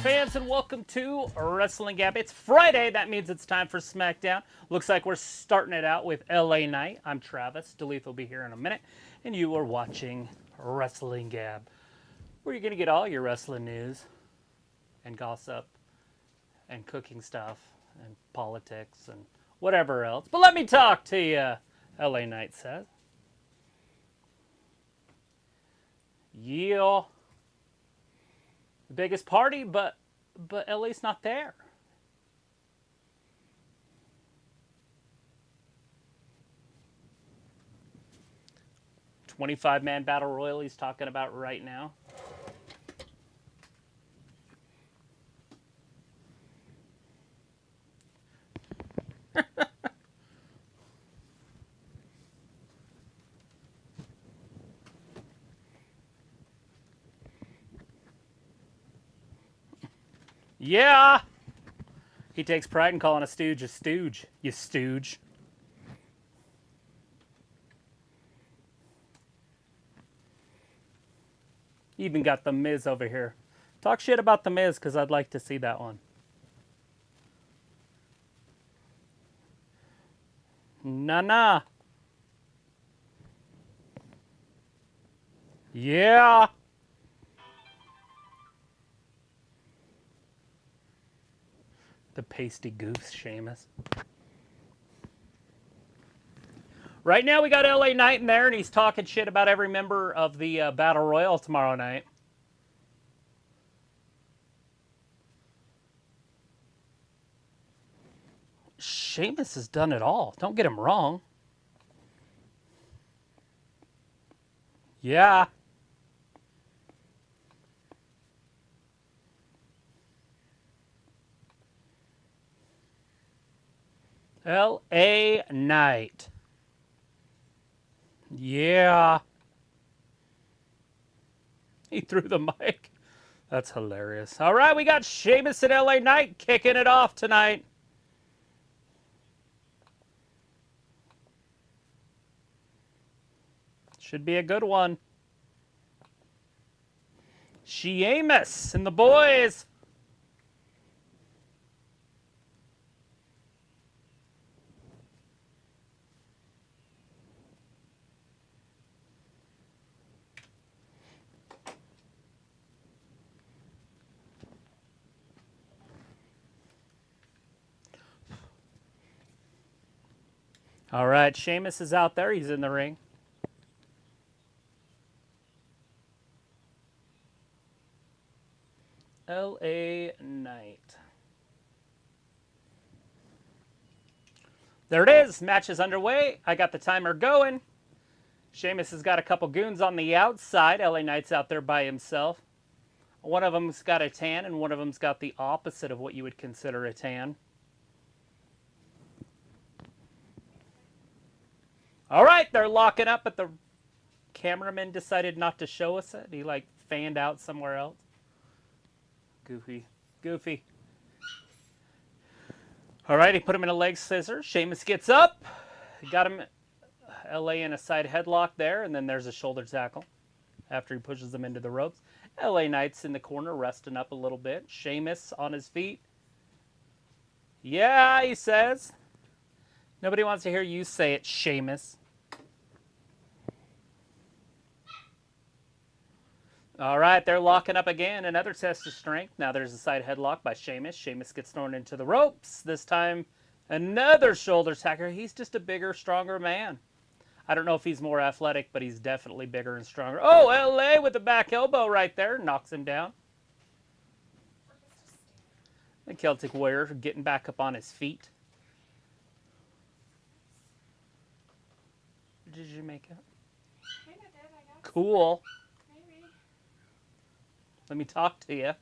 fans, and welcome to Wrestling Gap. It's Friday. That means it's time for SmackDown. Looks like we're starting it out with LA Knight. I'm Travis. Duluth will be here in a minute, and you are watching Wrestling Gab, where you're going to get all your wrestling news and gossip and cooking stuff and politics and whatever else. But let me talk to you, LA Knight says. Yeah. The biggest party, but LA's not there. $25-man battle royal he's talking about right now. Yeah! He takes pride in calling a stooge, you stooge. Even got the Miz over here. Talk shit about the Miz, because I'd like to see that one. Nah. Yeah! The pasty goose, Sheamus. Right now we got LA Knight in there, and he's talking shit about every member of the Battle Royal tomorrow night. Sheamus has done it all. Don't get him wrong. Yeah. LA Knight. Yeah. He threw the mic. That's hilarious. All right, we got Sheamus and LA Knight kicking it off tonight. Should be a good one. Sheamus and the boys. All right, Sheamus is out there. He's in the ring. LA Knight. There it is. Match is underway. I got the timer going. Sheamus has got a couple goons on the outside. LA Knight's out there by himself. One of them's got a tan, and one of them's got the opposite of what you would consider a tan. All right, they're locking up, but the cameraman decided not to show us it. He, like, fanned out somewhere else. Goofy. All right, he put him in a leg scissor. Sheamus gets up. He got him, LA in a side headlock there, and then there's a shoulder tackle after he pushes him into the ropes. LA Knight's in the corner, resting up a little bit. Sheamus on his feet. Yeah, he says. Nobody wants to hear you say it, Sheamus. All right, they're locking up again. Another test of strength. Now there's a side headlock by Sheamus. Sheamus gets thrown into the ropes. This time, another shoulder tackle. He's just a bigger, stronger man. I don't know if he's more athletic, but he's definitely bigger and stronger. Oh, LA with the back elbow right there. Knocks him down. The Celtic Warrior getting back up on his feet. Did you make it? Kinda did, I guess. Cool. Maybe. Let me talk to you. What are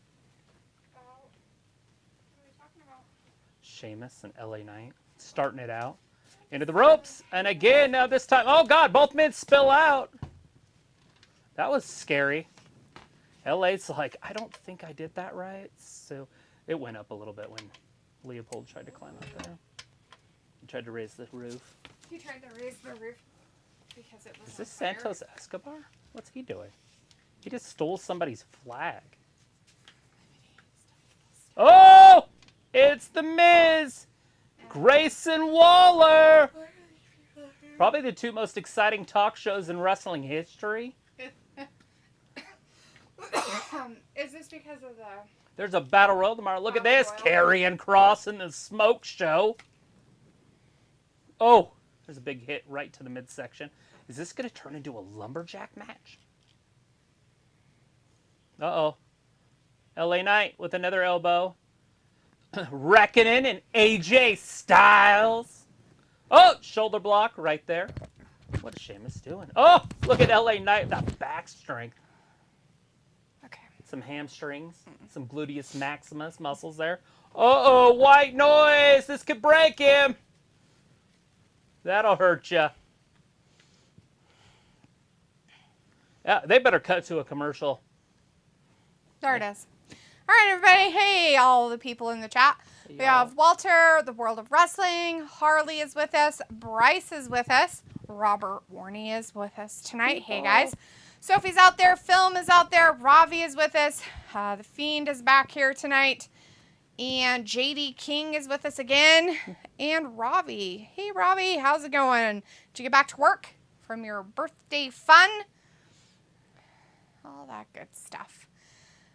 we talking about? Sheamus and LA Knight starting it out. Into the ropes. And again, now this time. Oh, God, both men spill out. That was scary. LA's like, I don't think I did that right. So it went up a little bit when Leopold tried to climb up there. He tried to raise the roof. He tried to raise the roof because it was Is this Santos Escobar? What's he doing? He just stole somebody's flag. Oh, it's The Miz. Grayson Waller. Probably the two most exciting talk shows in wrestling history. Is this because of the... There's a battle royal tomorrow. Look at this. Karrion Kross in the smoke show. Oh, there's a big hit right to the midsection. Is this going to turn into a lumberjack match? Uh-oh. LA Knight with another elbow. Reckoning and AJ Styles. Oh, shoulder block right there. What is Sheamus doing? Oh, look at LA Knight, that back strength. Okay. Some hamstrings, some gluteus maximus muscles there. Uh-oh, white noise. This could break him. That'll hurt you. Yeah, they better cut to a commercial. There it is. All right, everybody. Hey, all the people in the chat. Hey, we have Walter, the World of Wrestling. Harley is with us. Bryce is with us. Robert Warney is with us tonight. Hey, guys. Sophie's out there. Film is out there. Ravi is with us. The Fiend is back here tonight. And JD King is with us again. And Ravi. Hey, Ravi. How's it going? Did you get back to work from your birthday fun? All that good stuff.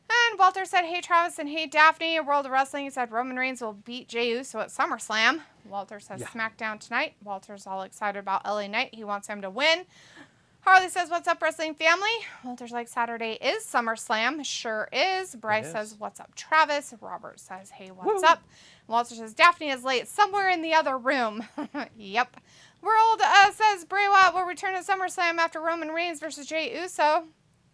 And Walter said, hey, Travis, and hey, Daphne. World of Wrestling, he said Roman Reigns will beat Jey Uso at SummerSlam. Walter says Smackdown tonight. Walter's all excited about LA Knight. He wants him to win. Harley says, what's up, wrestling family? Walter's like, Saturday is SummerSlam. Sure is. Bryce says, what's up, Travis? Robert says, hey, what's up? Walter says, Daphne is late somewhere in the other room. Yep. World says, Bray Wyatt will return at SummerSlam after Roman Reigns versus Jey Uso.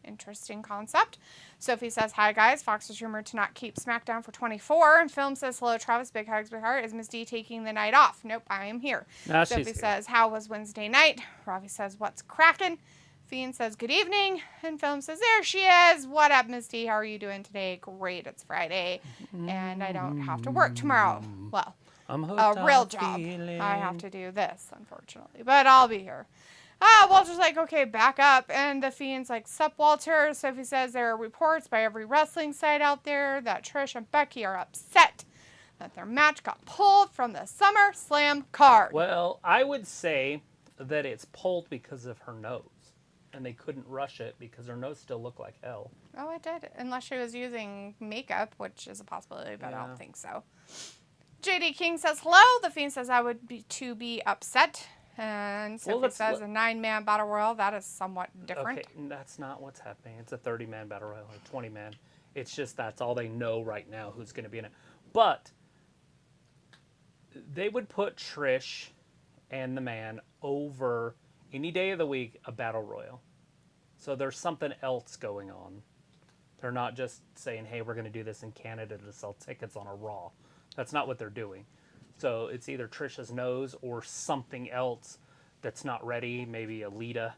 Interesting concept. Sophie says, hi, guys. Fox is rumored to not keep SmackDown for 24. And Film says, hello, Travis. Big hugs, big heart. Is Miss D taking the night off? Nope, I am here. No, Sophie says, how was Wednesday night? Ravi says, what's cracking? Fiend says, good evening. And Film says, there she is. What up, Miss D? How are you doing today? Great. It's Friday. And I don't have to work tomorrow. Well, a real job. I have to do this, unfortunately. But I'll be here. Walter's like, okay, back up. And the Fiend's like, sup, Walter. Sophie says there are reports by every wrestling site out there that Trish and Becky are upset that their match got pulled from the SummerSlam card. Well, I would say that it's pulled because of her nose. And they couldn't rush it because her nose still looked like hell. Oh, it did. Unless she was using makeup, which is a possibility, but I don't think so. JD King says, hello. The Fiend says, I would be upset. And Sophie says a 9-man battle royal. That is somewhat different. Okay, that's not what's happening. It's a 30-man battle royal, or 20-man. It's just that's all they know right now who's going to be in it. But they would put Trish and the man over any day of the week a battle royal. So there's something else going on. They're not just saying, hey, we're going to do this in Canada to sell tickets on a Raw. That's not what they're doing. So it's either Trish's nose or something else that's not ready. Maybe Alita.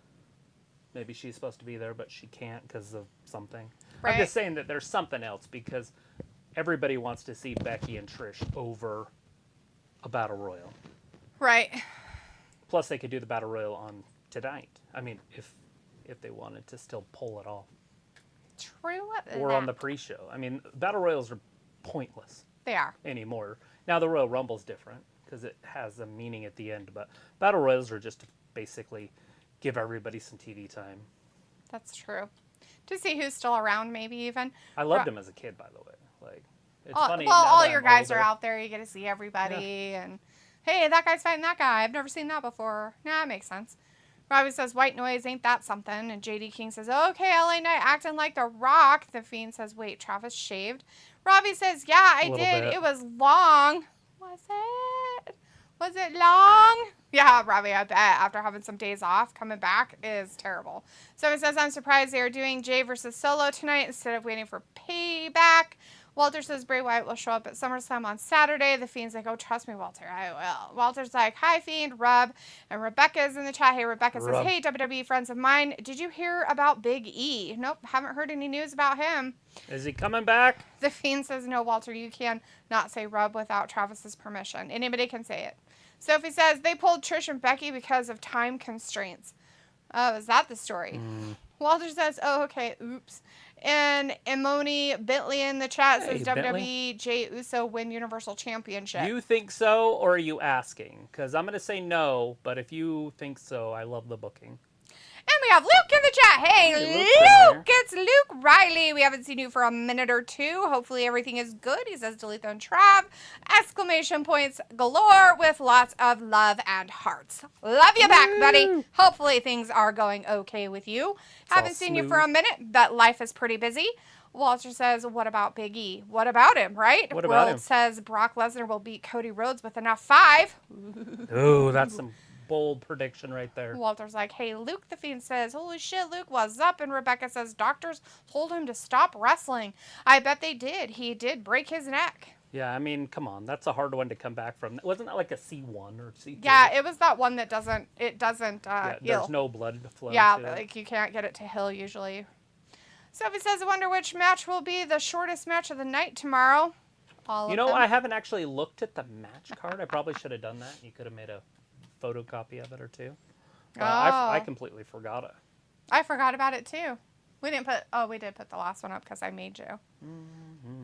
Maybe she's supposed to be there, but she can't because of something. Right. I'm just saying that there's something else because everybody wants to see Becky and Trish over a battle royal. Right. Plus, they could do the battle royal on tonight. I mean, if they wanted to still pull it off. True. Or on the pre-show. I mean, battle royals are pointless. They are. Anymore. Now, the Royal Rumble's different because it has a meaning at the end, but Battle Royals are just to basically give everybody some TV time. That's true. To see who's still around, maybe even. I loved him as a kid, by the way. Like, it's funny. Well, all your guys are out there. You get to see everybody. Yeah. And, hey, that guy's fighting that guy. I've never seen that before. Nah, it makes sense. Robbie says, white noise, ain't that something? And JD King says, okay, LA Knight acting like The Rock. The Fiend says, wait, Travis shaved? Robbie says, yeah, I did. Bit. It was long. Was it? Was it long? Yeah, Robbie, I bet. After having some days off, coming back is terrible. So it says, I'm surprised they are doing Jay versus Solo tonight instead of waiting for Payback. Walter says Bray Wyatt will show up at SummerSlam on Saturday. The Fiend's like, oh, trust me, Walter, I will. Walter's like, hi, Fiend, Rub. And Rebecca's in the chat. Hey, Rebecca says, hey, WWE friends of mine, did you hear about Big E? Nope, haven't heard any news about him. Is he coming back? The Fiend says, no, Walter, you can not say Rub without Travis's permission. Anybody can say it. Sophie says, they pulled Trish and Becky because of time constraints. Oh, is that the story? Walter says, oh, okay, oops. And Imoni Bentley in the chat says WWE Jey Uso win Universal Championship. You think so, or are you asking? Because I'm going to say no, but if you think so, I love the booking. And we have Luke in the chat. Hey, Luke! It's Luke Riley. We haven't seen you for a minute or two. Hopefully everything is good. He says, delete and Trav. Exclamation points galore with lots of love and hearts. Love you back, buddy. Hopefully things are going okay with you. Haven't seen you for a minute, but life is pretty busy. Walter says, what about Big E? What about him, right? What about him? Says Brock Lesnar will beat Cody Rhodes with enough 5. Ooh, that's some bold prediction right there. Walter's like, hey, Luke the Fiend says, holy shit, Luke, what's up? And Rebecca says, doctors told him to stop wrestling. I bet they did. He did break his neck. Yeah, I mean, come on. That's a hard one to come back from. Wasn't that like a C1 or C2? Yeah, it was that one that doesn't heal. There's no blood flow. Yeah, like you can't get it to heal usually. Sophie says, I wonder which match will be the shortest match of the night tomorrow. You know, I haven't actually looked at the match card. I probably should have done that. You could have made a photocopy of it or two. I completely forgot it. I forgot about it too. We didn't put, we did put the last one up because I made you.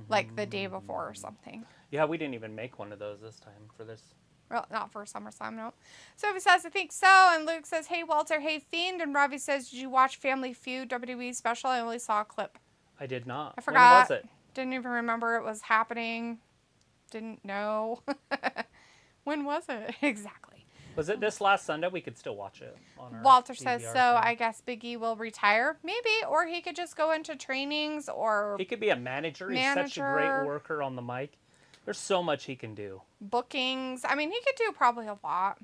Like the day before or something. Yeah, we didn't even make one of those this time for this. Well, not for SummerSlam, no. Sophie says, I think so. And Luke says, hey, Walter, hey, Fiend. And Robbie says, did you watch Family Feud WWE special? I only saw a clip. I did not. I forgot. When was it? Didn't even remember it was happening. Didn't know. When was it? Exactly. Was it this last Sunday? We could still watch it on our Walter says, DVR so thing. I guess Big E will retire. Maybe. Or he could just go into trainings or he could be a manager. He's such a great worker on the mic. There's so much he can do. Bookings. I mean, he could do probably a lot.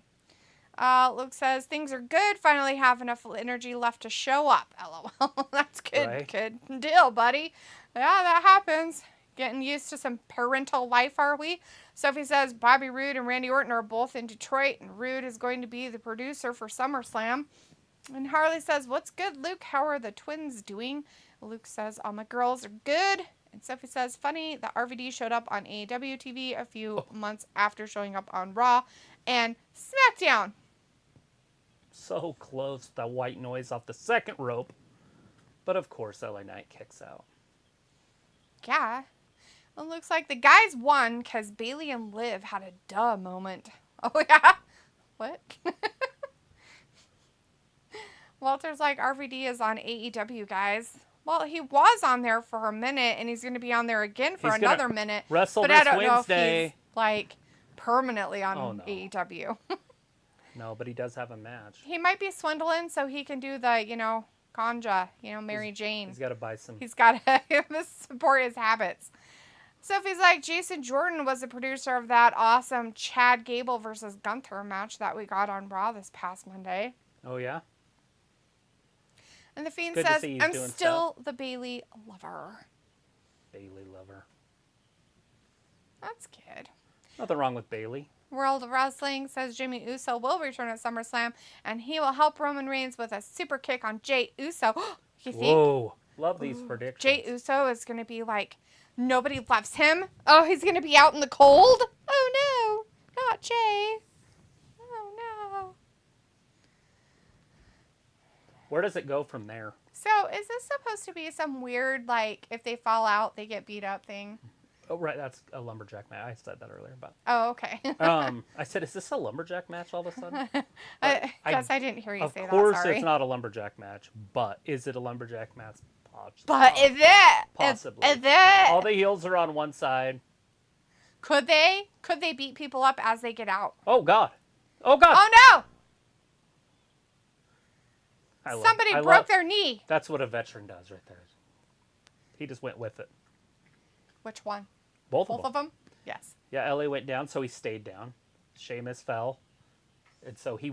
Luke says, things are good. Finally have enough energy left to show up. LOL. That's good. Right. Good deal, buddy. Yeah, that happens. Getting used to some parental life, are we? Sophie says, Bobby Roode and Randy Orton are both in Detroit, and Roode is going to be the producer for SummerSlam. And Harley says, what's good, Luke? How are the twins doing? Luke says, all my girls are good. And Sophie says, funny that RVD showed up on AEW TV a few months after showing up on Raw and SmackDown. So close, the white noise off the second rope. But of course, LA Knight kicks out. Yeah. It looks like the guys won because Bayley and Liv had a duh moment. Oh, yeah? What? Walter's like, RVD is on AEW, guys. Well, he was on there for a minute, and he's going to be on there again for another minute. Wrestle but this I don't Wednesday. know if he's, like, permanently on AEW. No, but he does have a match. He might be swindling so he can do the, ganja, Mary Jane. He's got to buy some. He's got to support his habits. Sophie's like, Jason Jordan was the producer of that awesome Chad Gable versus Gunther match that we got on Raw this past Monday. Oh, yeah? And the Fiend says, I'm still the Bayley lover. Bayley lover. That's good. Nothing wrong with Bayley. World of Wrestling says Jimmy Uso will return at SummerSlam, and he will help Roman Reigns with a super kick on Jey Uso. You think? Whoa. Love these predictions. Jey Uso is going to be like, nobody loves him. Oh, he's going to be out in the cold? Oh, no. Not Jey. Oh, no. Where does it go from there? So, is this supposed to be some weird, like, if they fall out, they get beat up thing? Oh, right. That's a lumberjack match. I said that earlier. But oh, okay. I said, is this a lumberjack match all of a sudden? I guess I didn't hear you say that. Of course sorry. it's not a lumberjack match, but is it a lumberjack match? But is it? Possibly. Is it? All the heels are on one side. Could they? Could they beat people up as they get out? Oh, God. Oh, God. Oh, no. Somebody broke their knee. That's what a veteran does right there. He just went with it. Which one? Both of them? Yes. Yeah, LA went down, so he stayed down. Sheamus fell. And so he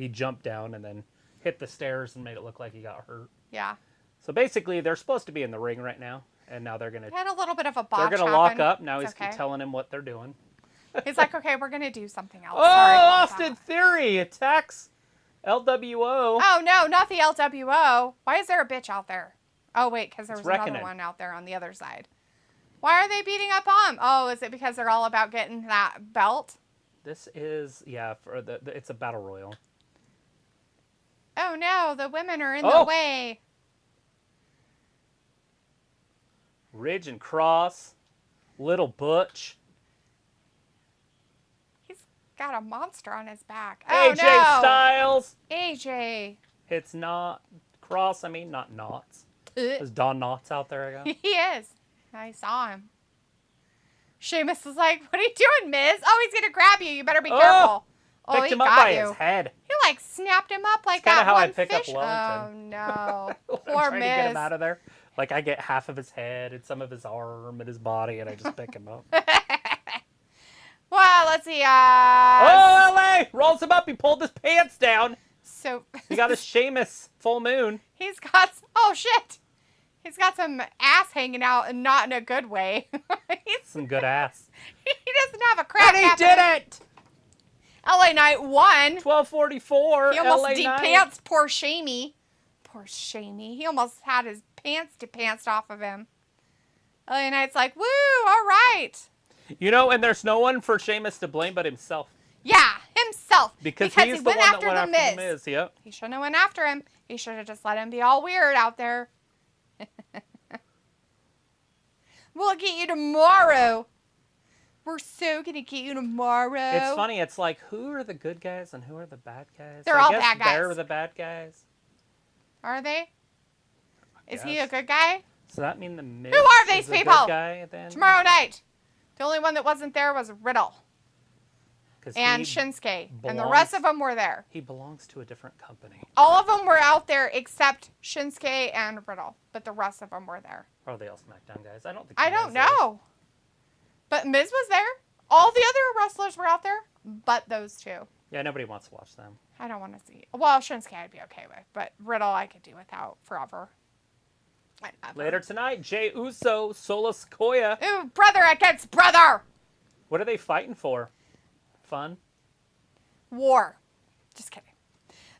jumped down and then hit the stairs and made it look like he got hurt. Yeah. So basically, they're supposed to be in the ring right now, and now they're going to... Had a little bit of a botch They're going to lock up. Now he's telling him what they're doing. He's like, okay, we're going to do something else. Oh, Austin Theory attacks LWO. Oh, no, not the LWO. Why is there a bitch out there? Oh, wait, because there was Reckoning. another one out there on the other side. Why are they beating up on him? Oh, is it because they're all about getting that belt? This is, it's a battle royal. Oh, no, the women are in the way. Ridge and Cross. Little Butch. He's got a monster on his back. AJ Styles. AJ. It's not Cross. I mean, not Knots. Is Don Knotts out there again? He is. I saw him. Sheamus is like, what are you doing, Miz? Oh, he's going to grab you. You better be careful. Oh, picked he him up got by you. his head. He, like, snapped him up like That's that how one I pick fish. up Wellington. Oh, no. I'm Poor trying to get him Miz. out of there. Like, I get half of his head and some of his arm and his body, and I just pick him up. Well, let's see. Oh, LA! Rolls him up. He pulled his pants down. So He got his Sheamus full moon. he's got, oh, shit. He's got some ass hanging out and not in a good way. Some good ass. He doesn't have a crap And he did it! LA Knight won. 12:44. He almost LA de-pants poor Shamey. Poor Shamey. He almost had his pants de-pantsed off of him. LA Knight's like, woo, all right. You know, and there's no one for Sheamus to blame but himself. Yeah, himself. Because he he's the one that went after the Miz. Yep. He shouldn't have went after him. He should have just let him be all weird out there. We'll get you tomorrow. We're so going to get you tomorrow. It's funny. It's like, who are the good guys and who are the bad guys? They're I all guess bad guys. They're the bad guys. Are they? Is he a Yes. good guy? So that mean the Miz Who are these is the people? good guy then? Tomorrow night. The only one that wasn't there was Riddle 'Cause and he Shinsuke. And the belongs- rest of them were there. He belongs to a different company. All of them were out there except Shinsuke and Riddle. But the rest of them were there. Or are they all SmackDown guys? I don't think. I Miz don't is. know. But Miz was there. All the other wrestlers were out there, but those two. Yeah, nobody wants to watch them. I don't want to see. Well, Shinsuke I'd be okay with, but Riddle I could do without forever. Whatever. Later tonight, Jey Uso, Solo Sikoa. Ooh, brother against brother. What are they fighting for? Fun? War. Just kidding.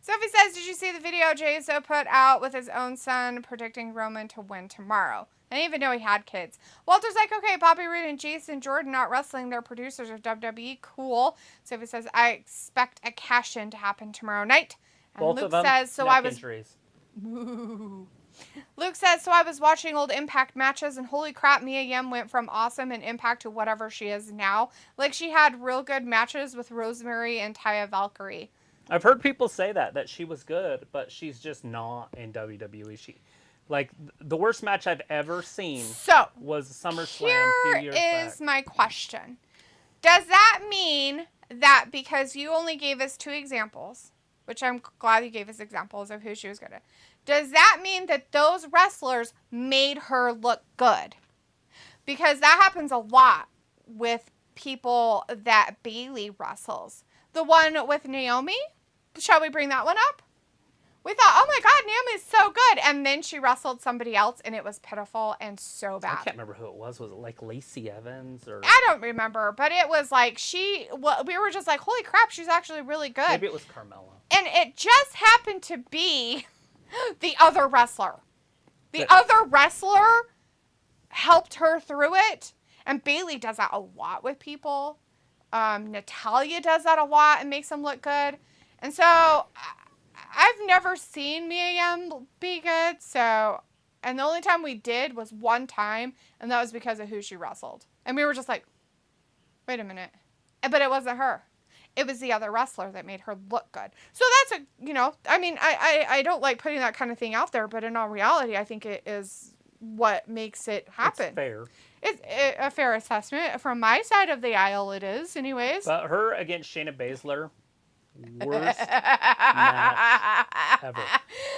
Sophie says, did you see the video Jey Uso put out with his own son predicting Roman to win tomorrow? I didn't even know he had kids. Walter's like, okay, Bobby Roode and Jason Jordan not wrestling. They're producers of WWE. Cool. Sophie says, I expect a cash-in to happen tomorrow night. And Both Luke of them, says, so neck I was... injuries. Ooh. Luke says, so I was watching old Impact matches, and holy crap, Mia Yim went from awesome in Impact to whatever she is now. Like, she had real good matches with Rosemary and Taya Valkyrie. I've heard people say that she was good, but she's just not in WWE. Like, the worst match I've ever seen So, was SummerSlam a here few years is back. my question. Does that mean that because you only gave us 2 examples, which I'm glad you gave us examples of who she was good at, does that mean that those wrestlers made her look good? Because that happens a lot with people that Bayley wrestles. The one with Naomi, shall we bring that one up? We thought, oh my God, Naomi's so good. And then she wrestled somebody else and it was pitiful and so bad. I can't remember who it was. Was it like Lacey Evans or? I don't remember, but it was like we were just like, holy crap, she's actually really good. Maybe it was Carmella. And it just happened to be the other wrestler. The other wrestler helped her through it. And Bayley does that a lot with people. Natalya does that a lot and makes them look good. And so I've never seen Mia Yim be good. And the only time we did was one time. And that was because of who she wrestled. And we were just like, wait a minute. But it wasn't her. It was the other wrestler that made her look good. So that's I don't like putting that kind of thing out there, but in all reality, I think it is what makes it happen. It's fair. It's a fair assessment. From my side of the aisle, it is, anyways. But her against Shayna Baszler, worst match ever.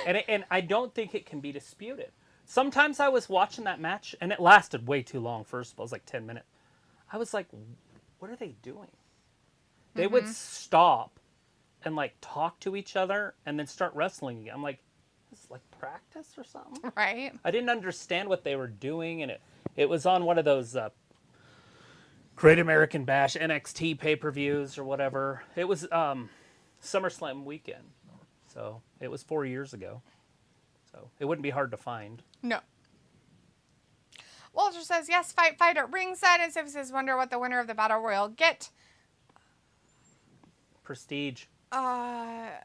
And I don't think it can be disputed. Sometimes I was watching that match, and it lasted way too long, first of all. It was like 10 minutes. I was like, what are they doing? They would stop and like talk to each other and then start wrestling again. I'm like, this is like practice or something? Right. I didn't understand what they were doing, and it was on one of those Great American Bash NXT pay-per-views or whatever. It was SummerSlam weekend. So it was 4 years ago. So it wouldn't be hard to find. No. Walter says, yes, fight at ringside. And Sophie says, wonder what the winner of the Battle Royal get. Prestige. To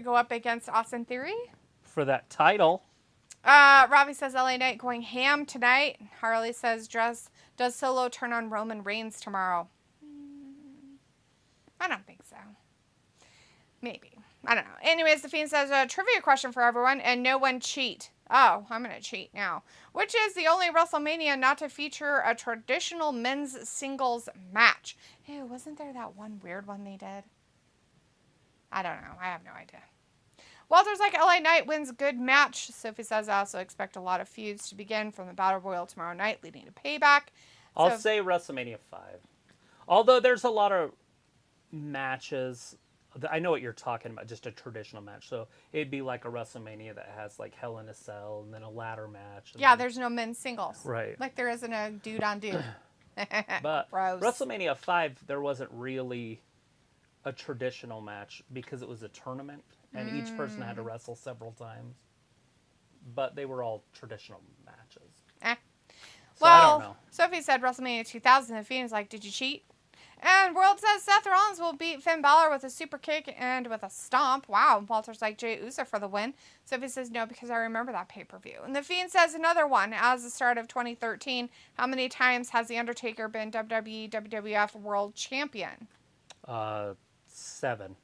go up against Austin Theory? For that title. Robbie says LA Knight going ham tonight. Harley says does Solo turn on Roman Reigns tomorrow? I don't think so. Maybe. I don't know. Anyways, The Fiend says a trivia question for everyone, and no one cheat. Oh, I'm going to cheat now. Which is the only WrestleMania not to feature a traditional men's singles match? Ew, wasn't there that one weird one they did? I don't know. I have no idea. Walter's like, LA Knight wins good match. Sophie says, I also expect a lot of feuds to begin from the Battle Royal tomorrow night, leading to Payback. I'll say WrestleMania 5. Although there's a lot of matches. I know what you're talking about, just a traditional match. So it'd be like a WrestleMania that has like Hell in a Cell and then a ladder match. Yeah, there's no men's singles. Right. Like there isn't a dude on dude. But Gross. WrestleMania 5, there wasn't really a traditional match because it was a tournament and each person had to wrestle several times. But they were all traditional matches. So I don't know. Sophie said WrestleMania 2000. The Fiend's like, did you cheat? And World says Seth Rollins will beat Finn Balor with a super kick and with a stomp. Wow. Walter's like, Jey Uso for the win. Sophie says no because I remember that pay-per-view. And The Fiend says another one. As the start of 2013, how many times has The Undertaker been WWE WWF World Champion? 7.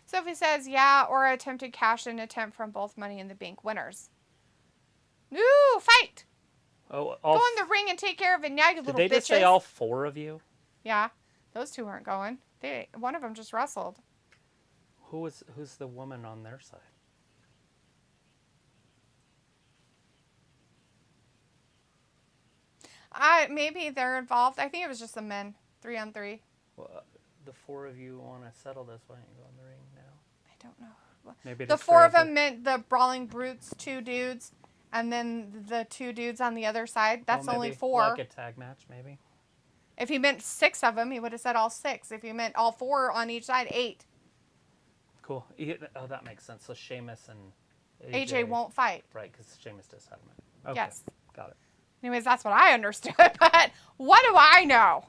Sophie says yeah, or attempted cash-in attempt from both Money in the Bank winners. Ooh, fight! Oh, Go in the ring and take care of it now, you little bitches. Did they just say all 4 of you? Yeah. Those two aren't going. One of them just wrestled. Who's the woman on their side? Maybe they're involved. I think it was just the men, 3-on-3. Well, the 4 of you want to settle this. Why don't you go in the ring now? I don't know. Maybe the 4 of them meant the Brawling Brutes, 2 dudes, and then the 2 dudes on the other side. That's only 4. Like a tag match, maybe. If he meant 6 of them, he would have said all 6. If he meant all 4 on each side, 8. Cool. Oh, that makes sense. So Sheamus and AJ won't fight. Right, because Sheamus just had him. Okay. Yes. Got it. Anyways, that's what I understood. But what do I know?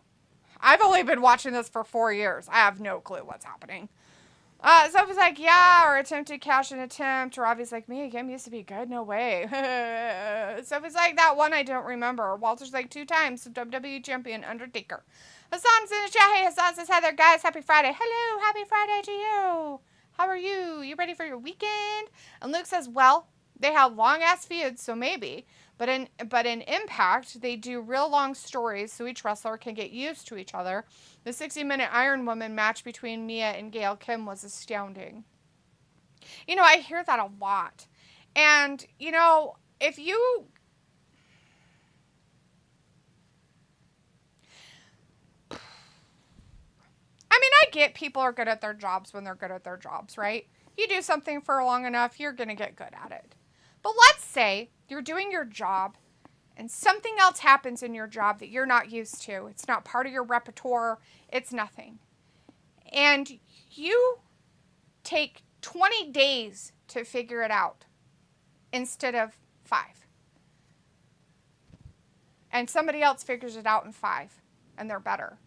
I've only been watching this for 4 years. I have no clue what's happening. Sophie's like, yeah, or attempted cash-in attempt. Robbie's like, Mia Yim used to be good. No way. Sophie's like, that one I don't remember. Walter's like, 2 times WWE champion Undertaker. Hassan's in the chat. Hey, Hassan says, hi there, guys. Happy Friday. Hello. Happy Friday to you. How are you? You ready for your weekend? And Luke says, well, they have long-ass feuds, so maybe. But in Impact, they do real long stories so each wrestler can get used to each other. The 60-minute Iron Woman match between Mia and Gail Kim was astounding. You know, I hear that a lot. And, you know, if you... I mean, I get people are good at their jobs when they're good at their jobs, right? You do something for long enough, you're going to get good at it. But let's say you're doing your job and something else happens in your job that you're not used to. It's not part of your repertoire. It's nothing. And you take 20 days to figure it out instead of 5. And somebody else figures it out in 5 and they're better.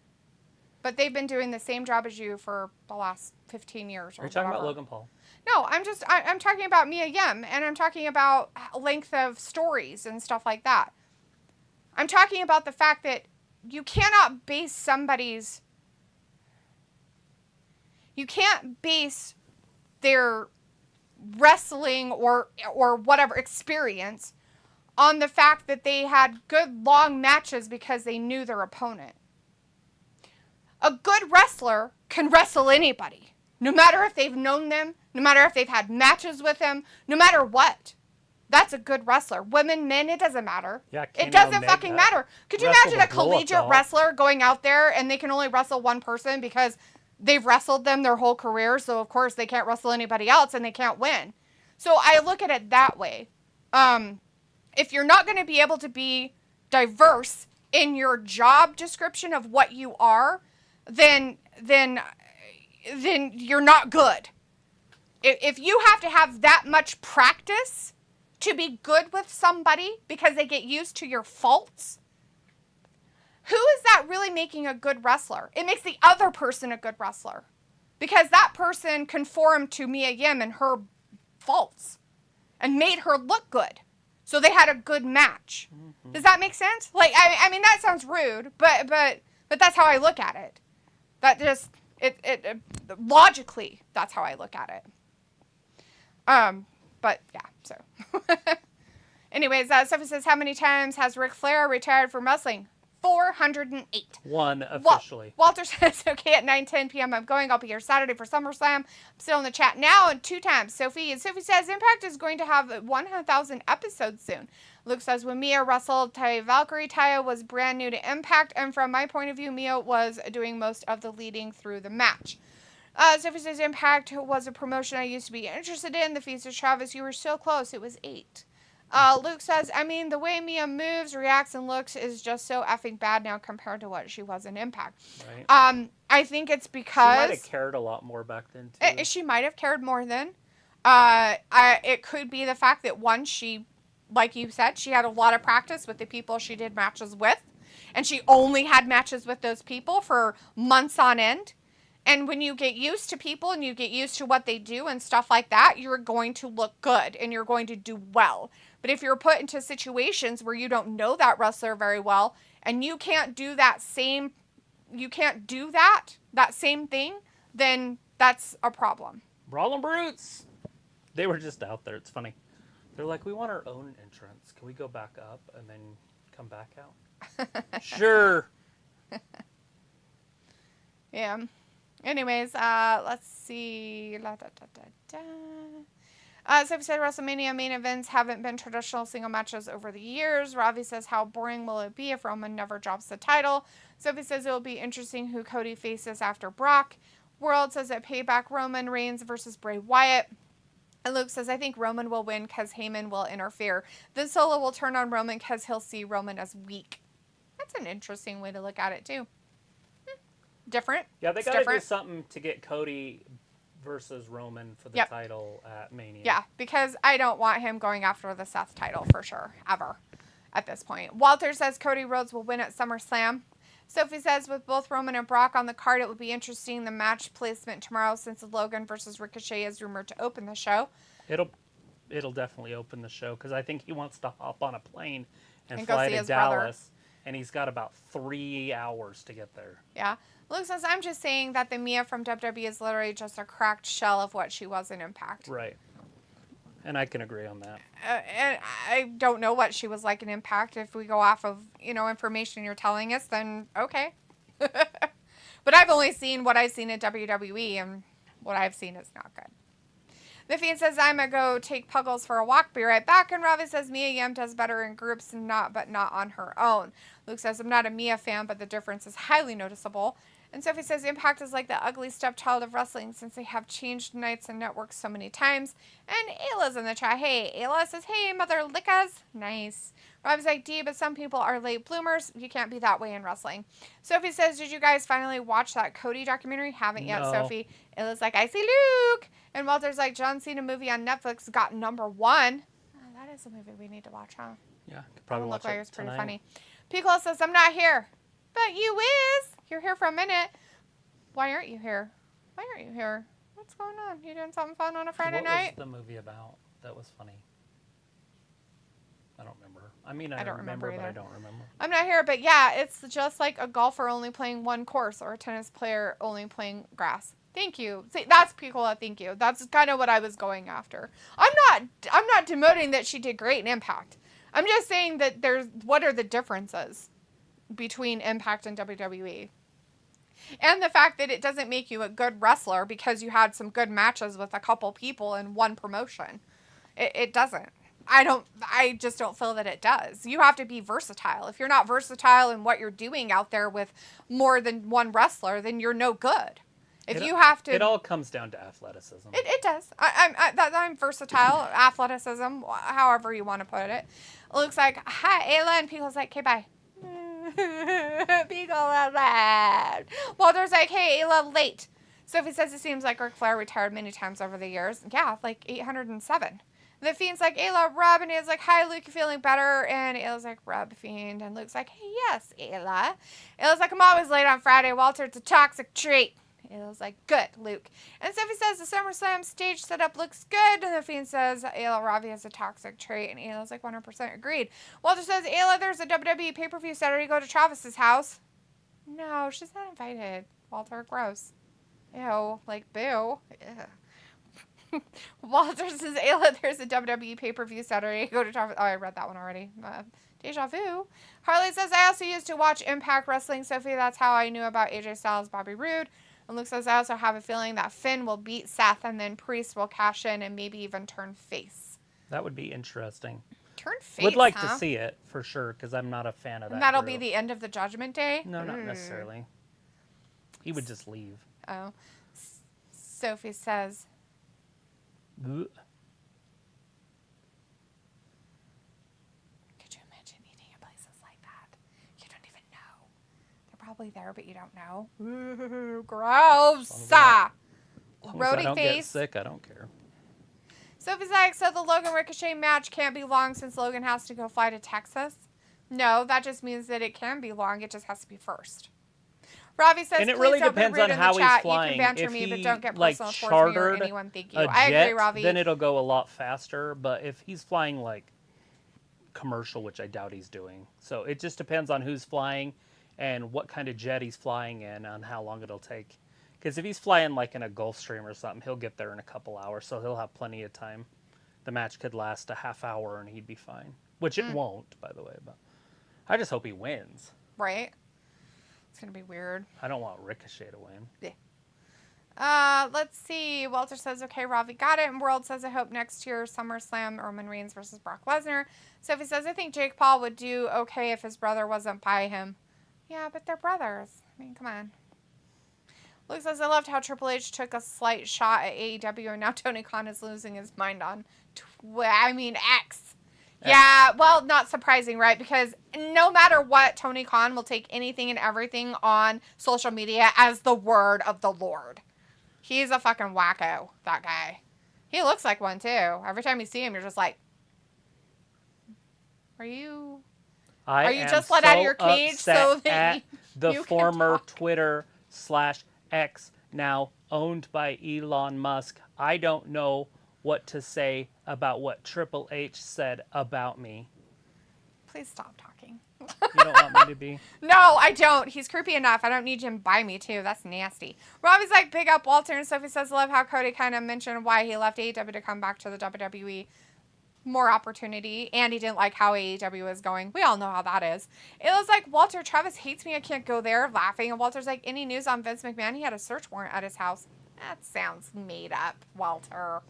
But they've been doing the same job as you for the last 15 years or Are you talking about Logan Paul? No, I'm talking about Mia Yim, and I'm talking about length of stories and stuff like that. I'm talking about the fact that you cannot base you can't base their wrestling or whatever experience on the fact that they had good long matches because they knew their opponent. A good wrestler can wrestle anybody. No matter if they've known them, no matter if they've had matches with them, no matter what. That's a good wrestler. Women, men, it doesn't matter. Yeah, it doesn't fucking matter. Could you imagine a collegiate wrestler going out there and they can only wrestle one person because they've wrestled them their whole career, so of course they can't wrestle anybody else and they can't win. So I look at it that way. If you're not going to be able to be diverse in your job description of what you are, then you're not good. If you have to have that much practice to be good with somebody because they get used to your faults, who is that really making a good wrestler? It makes the other person a good wrestler because that person conformed to Mia Yim and her faults and made her look good. So they had a good match. Mm-hmm. Does that make sense? Like, I mean, that sounds rude, but that's how I look at it. That just, it logically, that's how I look at it. But yeah, so. Anyways, Sophie says, how many times has Ric Flair retired from wrestling? 408. One officially. Walter says, okay, at 9:10 p.m. I'm going. I'll be here Saturday for SummerSlam. I'm still in the chat now, and 2 times. Sophie says, Impact is going to have 1,000 episodes soon. Luke says, when Mia wrestled Taya Valkyrie, Taya was brand new to Impact, and from my point of view, Mia was doing most of the leading through the match. Sophie says, Impact was a promotion I used to be interested in. The Feast of Travis, you were so close. It was 8. Luke says, I mean, the way Mia moves, reacts, and looks is just so effing bad now compared to what she was in Impact. Right. I think it's because... She might have cared a lot more back then, too. She might have cared more then. It could be the fact that, one, she, like you said, she had a lot of practice with the people she did matches with. And she only had matches with those people for months on end. And when you get used to people and you get used to what they do and stuff like that, you're going to look good and you're going to do well. But if you're put into situations where you don't know that wrestler very well and you can't do that same thing, then that's a problem. Brawling Brutes. They were just out there. It's funny. They're like, we want our own entrance. Can we go back up and then come back out? Sure. Yeah. Anyways, let's see. Sophie said WrestleMania main events haven't been traditional single matches over the years. Ravi says, how boring will it be if Roman never drops the title? Sophie says it will be interesting who Cody faces after Brock. World says that Payback Roman Reigns versus Bray Wyatt. And Luke says, I think Roman will win because Heyman will interfere. Then Solo will turn on Roman because he'll see Roman as weak. That's an interesting way to look at it, too. Different. Yeah, they got to do something to get Cody versus Roman for the title at Mania. Yeah, because I don't want him going after the Seth title for sure, ever, at this point. Walter says Cody Rhodes will win at SummerSlam. Sophie says with both Roman and Brock on the card, it would be interesting the match placement tomorrow since Logan versus Ricochet is rumored to open the show. It'll definitely open the show because I think he wants to hop on a plane and go fly see to his Dallas. brother. And he's got about 3 hours to get there. Yeah. Luke says, I'm just saying that the Mia from WWE is literally just a cracked shell of what she was in Impact. Right. And I can agree on that. And I don't know what she was like in Impact. If we go off of, information you're telling us, then okay. But I've only seen what I've seen at WWE, and what I've seen is not good. The Fiend says, I'm going to go take Puggles for a walk. Be right back. And Ravi says, Mia Yim does better in groups but not on her own. Luke says, I'm not a Mia fan, but the difference is highly noticeable. And Sophie says, Impact is like the ugly stepchild of wrestling since they have changed nights and networks so many times. And Ayla's in the chat. Hey, Ayla says, hey, mother lickas. Nice. Rob's like, D, but some people are late bloomers. You can't be that way in wrestling. Sophie says, did you guys finally watch that Cody documentary? Haven't yet, No. Sophie. Ayla's like, I see Luke. And Walter's like, John Cena movie on Netflix got #1. Oh, that is a movie we need to watch, huh? Yeah, could probably watch it It's pretty tonight. funny. Piccolo says, I'm not here. But you is. You're here for a minute. Why aren't you here? Why aren't you here? What's going on? You doing something fun on a Friday night? What was the movie about that was funny? I don't remember. I mean, I don't remember but either. I don't remember. I'm not here, but yeah, it's just like a golfer only playing one course or a tennis player only playing grass. Thank you. See, that's Piccola, thank you. That's kind of what I was going after. I'm not demoting that she did great in Impact. I'm just saying that what are the differences between Impact and WWE? And the fact that it doesn't make you a good wrestler because you had some good matches with a couple people in one promotion. It doesn't. I just don't feel that it does. You have to be versatile. If you're not versatile in what you're doing out there with more than one wrestler, then you're no good. It all comes down to athleticism. It does. I'm versatile, athleticism, however you want to put it. It looks like, hi, Ayla, and people's like, okay, bye. Piccola left. Walter's like, hey, Ayla, late. Sophie says it seems like Ric Flair retired many times over the years. Yeah, like 807. The Fiend's like, Ayla, Rob, and Ayla's like, hi, Luke, you feeling better? And Ayla's like, Rob, Fiend. And Luke's like, hey, yes, Ayla. Ayla's like, I'm always late on Friday, Walter. It's a toxic trait. Ayla's like, good, Luke. And Sophie says the SummerSlam stage setup looks good. And the Fiend says Ayla Ravi has a toxic trait. And Ayla's like, 100% agreed. Walter says, Ayla, there's a WWE pay-per-view Saturday. Go to Travis's house. No, she's not invited. Walter, gross. Ew, like, boo. Ew. Walter says, Ayla, there's a WWE pay-per-view Saturday. Go to Travis. Oh, I read that one already. Deja vu. Harley says, I also used to watch Impact Wrestling, Sophie. That's how I knew about AJ Styles, Bobby Roode. And Luke says, I also have a feeling that Finn will beat Seth and then Priest will cash in and maybe even turn face. That would be interesting. Turn face, Would like to see it, for sure, because I'm not a fan of that. And that'll group. be the end of the Judgment Day? No, not necessarily. He would just leave. Oh. Sophie says... Ugh. Probably there, but you don't know. Ooh, gross. Rody don't face. Get sick, I don't care. Sophie's like, so the Logan Ricochet match can't be long since Logan has to go fly to Texas? No, that just means that it can be long. It just has to be first. Ravi says, and it really depends on how he's flying. You can banter if me, he, but don't get like, personal towards me or chartered anyone. Thank you. a I jet, agree, Ravi. then it'll go a lot faster. But if he's flying like commercial, which I doubt he's doing, so it just depends on who's flying and what kind of jet he's flying in, on how long it'll take. Because if he's flying like in a Gulfstream or something, he'll get there in a couple hours, so he'll have plenty of time. The match could last a half hour and he'd be fine. Which it won't, by the way. But I just hope he wins. Right? It's going to be weird. I don't want Ricochet to win. Yeah. Let's see. Walter says, okay, Ravi got it. And World says, I hope next year SummerSlam, Roman Reigns versus Brock Lesnar. Sophie says, I think Jake Paul would do okay if his brother wasn't by him. Yeah, but they're brothers. I mean, come on. Luke says, I loved how Triple H took a slight shot at AEW, and now Tony Khan is losing his mind on, X. Yeah, well, not surprising, right? Because no matter what, Tony Khan will take anything and everything on social media as the word of the Lord. He's a fucking wacko, that guy. He looks like one, too. Every time you see him, you're just like, are you just let out of your cage so that the former Twitter/X, now owned by Elon Musk? I don't know what to say about what Triple H said about me. Please stop talking. You don't want me to be? No, I don't. He's creepy enough. I don't need him by me, too. That's nasty. Robbie's like, big up Walter. And Sophie says, love how Cody kind of mentioned why he left AEW to come back to the WWE. More opportunity, and he didn't like how AEW was going. We all know how that is. It was like, Walter, Travis hates me, I can't go there, laughing. And Walter's like, any news on Vince McMahon? He had a search warrant at his house. That sounds made up, Walter.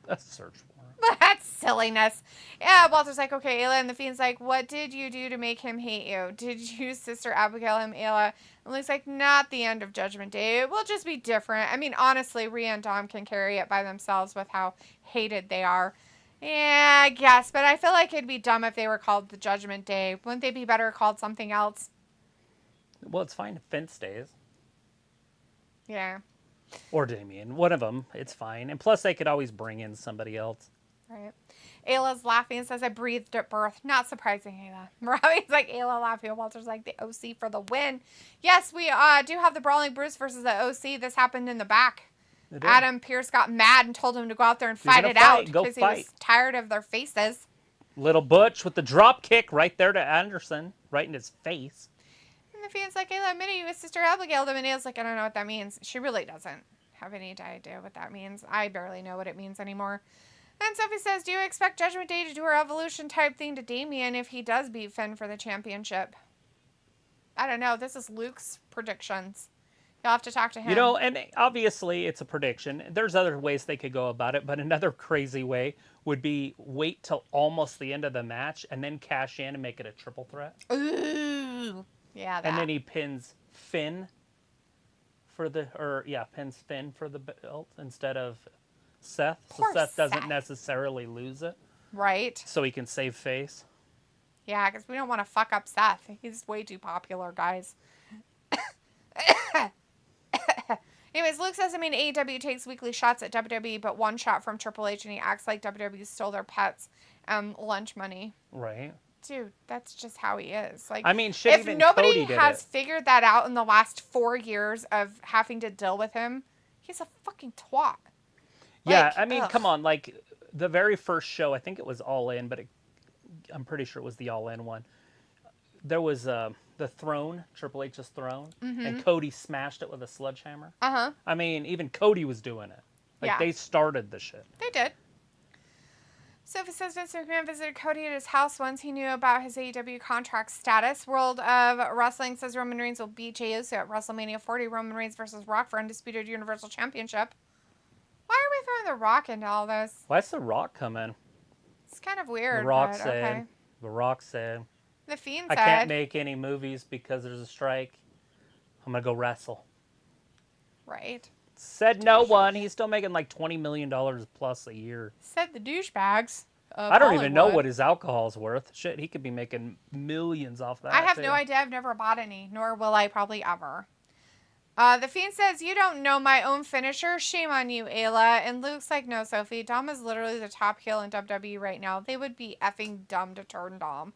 A search warrant. That's silliness. Yeah, Walter's like, okay, Ayla. And the Fiend's like, what did you do to make him hate you? Did you, Sister Abigail, him, Ayla? And Luke's like, not the end of Judgment Day. It will just be different. I mean, honestly, Rhea and Dom can carry it by themselves with how hated they are. Yeah, I guess, but I feel like it'd be dumb if they were called the Judgment Day. Wouldn't they be better called something else? Well, it's fine if Finn stays. Yeah. Or Damian. One of them. It's fine. And plus, they could always bring in somebody else. Right. Ayla's laughing and says, I breathed at birth. Not surprising, Ayla. Robbie's like, Ayla laughing. Walter's like, the OC for the win. Yes, we do have the Brawling Bruce versus the OC. This happened in the back. Adam Pearce got mad and told him to go out there and fight it out because he was tired of their faces. Little Butch with the drop kick right there to Anderson, right in his face. And the Fiend's like, Ayla, admitted you with Sister Abigail. The Manil's like, I don't know what that means. She really doesn't have any idea what that means. I barely know what it means anymore. And Sophie says, do you expect Judgment Day to do her evolution type thing to Damian if he does beat Finn for the championship? I don't know. This is Luke's predictions. You'll have to talk to him. You know, and obviously it's a prediction. There's other ways they could go about it, but another crazy way would be wait till almost the end of the match and then cash in and make it a triple threat. Ooh. Yeah, that. And then he pins Finn for the, pins Finn for the belt instead of Seth. So Seth doesn't necessarily lose it. Right. So he can save face. Yeah, because we don't want to fuck up Seth. He's way too popular, guys. Anyways, Luke says, AEW takes weekly shots at WWE, but one shot from Triple H, and he acts like WWE stole their pets lunch money. Right. dude, that's just how he is. Like, I mean, shit, if even nobody Cody did has it. figured that out in the last 4 years of having to deal with him, he's a fucking twat. Yeah, Like, I mean, ugh. come on. Like, the very first show, I think it was All In, but I'm pretty sure it was the All In one. There was the throne, Triple H's throne, and Cody smashed it with a sledgehammer. Uh-huh. I mean, even Cody was doing it. Like, Yeah. they started the shit. They did. Sophie says Vince McMahon visited Cody at his house once he knew about his AEW contract status. World of Wrestling says Roman Reigns will beat Jey Uso at WrestleMania 40. Roman Reigns versus Rock for undisputed Universal Championship. Why are we throwing The Rock into all this? Why's The Rock come in? It's kind of weird, The Rock but said, okay. The Rock said, The Fiend I said, can't make any movies because there's a strike. I'm going to go wrestle. right. Said no one. He's still making like $20 million plus a year. Said the douchebags of I don't even know Hollywood. what his alcohol's worth. Shit, he could be making millions off that. I have too. no idea. I've never bought any, nor will I probably ever. The Fiend says, you don't know my own finisher? Shame on you, Ayla. And Luke's like, no, Sophie. Dom is literally the top heel in WWE right now. They would be effing dumb to turn Dom.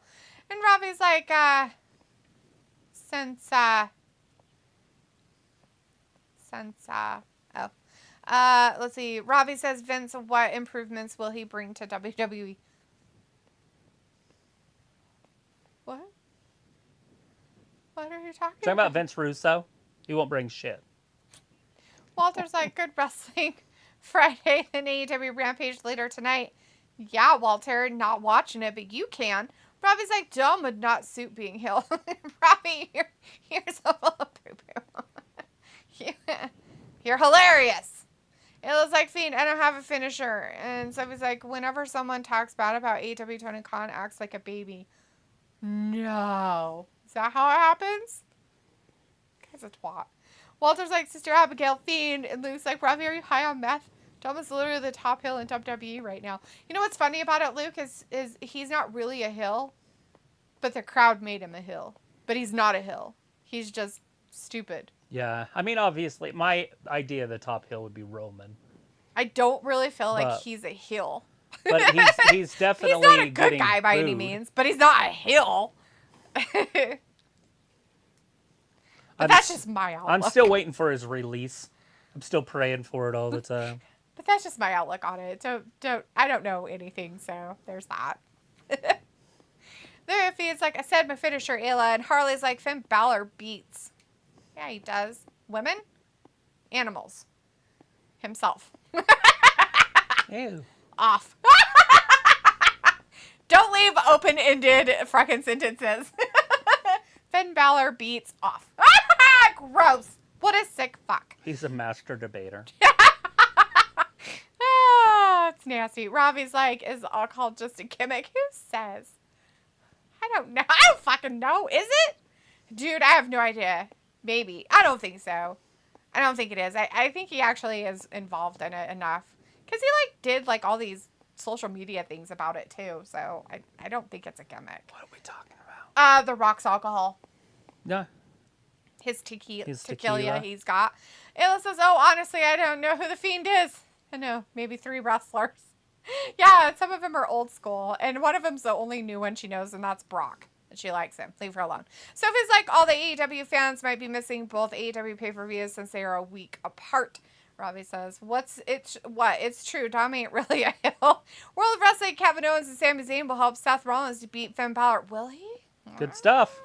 And Robbie's like, let's see. Robbie says, Vince, what improvements will he bring to WWE? What? What are you Talking about Vince Russo, he won't bring shit. Walter's like, good wrestling Friday and AEW Rampage later tonight. Yeah, Walter, not watching it, but you can. Robbie's like, Dom would not suit being heel. Robbie, here's a full of poo-poo. You're hilarious. It was like, Fiend, I don't have a finisher. And so he's like, whenever someone talks bad about AEW, Tony Khan acts like a baby. No. Is that how it happens? Guy's a twat. Walter's like, Sister Abigail, Fiend. And Luke's like, Robbie, are you high on meth? Dom is literally the top heel in WWE right now. You know what's funny about it, Luke, is he's not really a heel, but the crowd made him a heel. But he's not a heel. He's just stupid. Yeah, I mean, obviously, my idea of the top heel would be Roman. I don't really feel like he's a heel. But he's definitely he's not a good getting guy by any booed. means, but he's not a heel. But that's just my outlook. I'm still waiting for his release. I'm still praying for it all the time. But that's just my outlook on it. I don't know anything, so there's that. There, Fiend's like, I said my finisher, Ayla, and Harley's like, Finn Balor beats. Yeah, he does. Women? Animals. Himself. Ew. Off. Don't leave open-ended fucking sentences. Finn Balor beats off. Gross. What a sick fuck. He's a master debater. It's nasty. Robbie's like, is alcohol just a gimmick? Who says? I don't know. I don't fucking know. Is it? Dude, I have no idea. Maybe. I don't think so. I don't think it is. I think he actually is involved in it enough. Because he, did, all these social media things about it, too. So, I don't think it's a gimmick. What are we talking about? The Rock's alcohol. No. His tequila tequila he's got. Ayla says, oh, honestly, I don't know who the Fiend is. I know, maybe 3 wrestlers. Yeah, some of them are old school. And one of them's the only new one she knows, and that's Brock. And she likes him. Leave her alone. Sophie's like, all the AEW fans might be missing both AEW pay-per-views since they are a week apart. Robbie says, it's true. Dom ain't really a heel. World of Wrestling, Kevin Owens and Sami Zayn will help Seth Rollins to beat Finn Balor. Will he? Good stuff.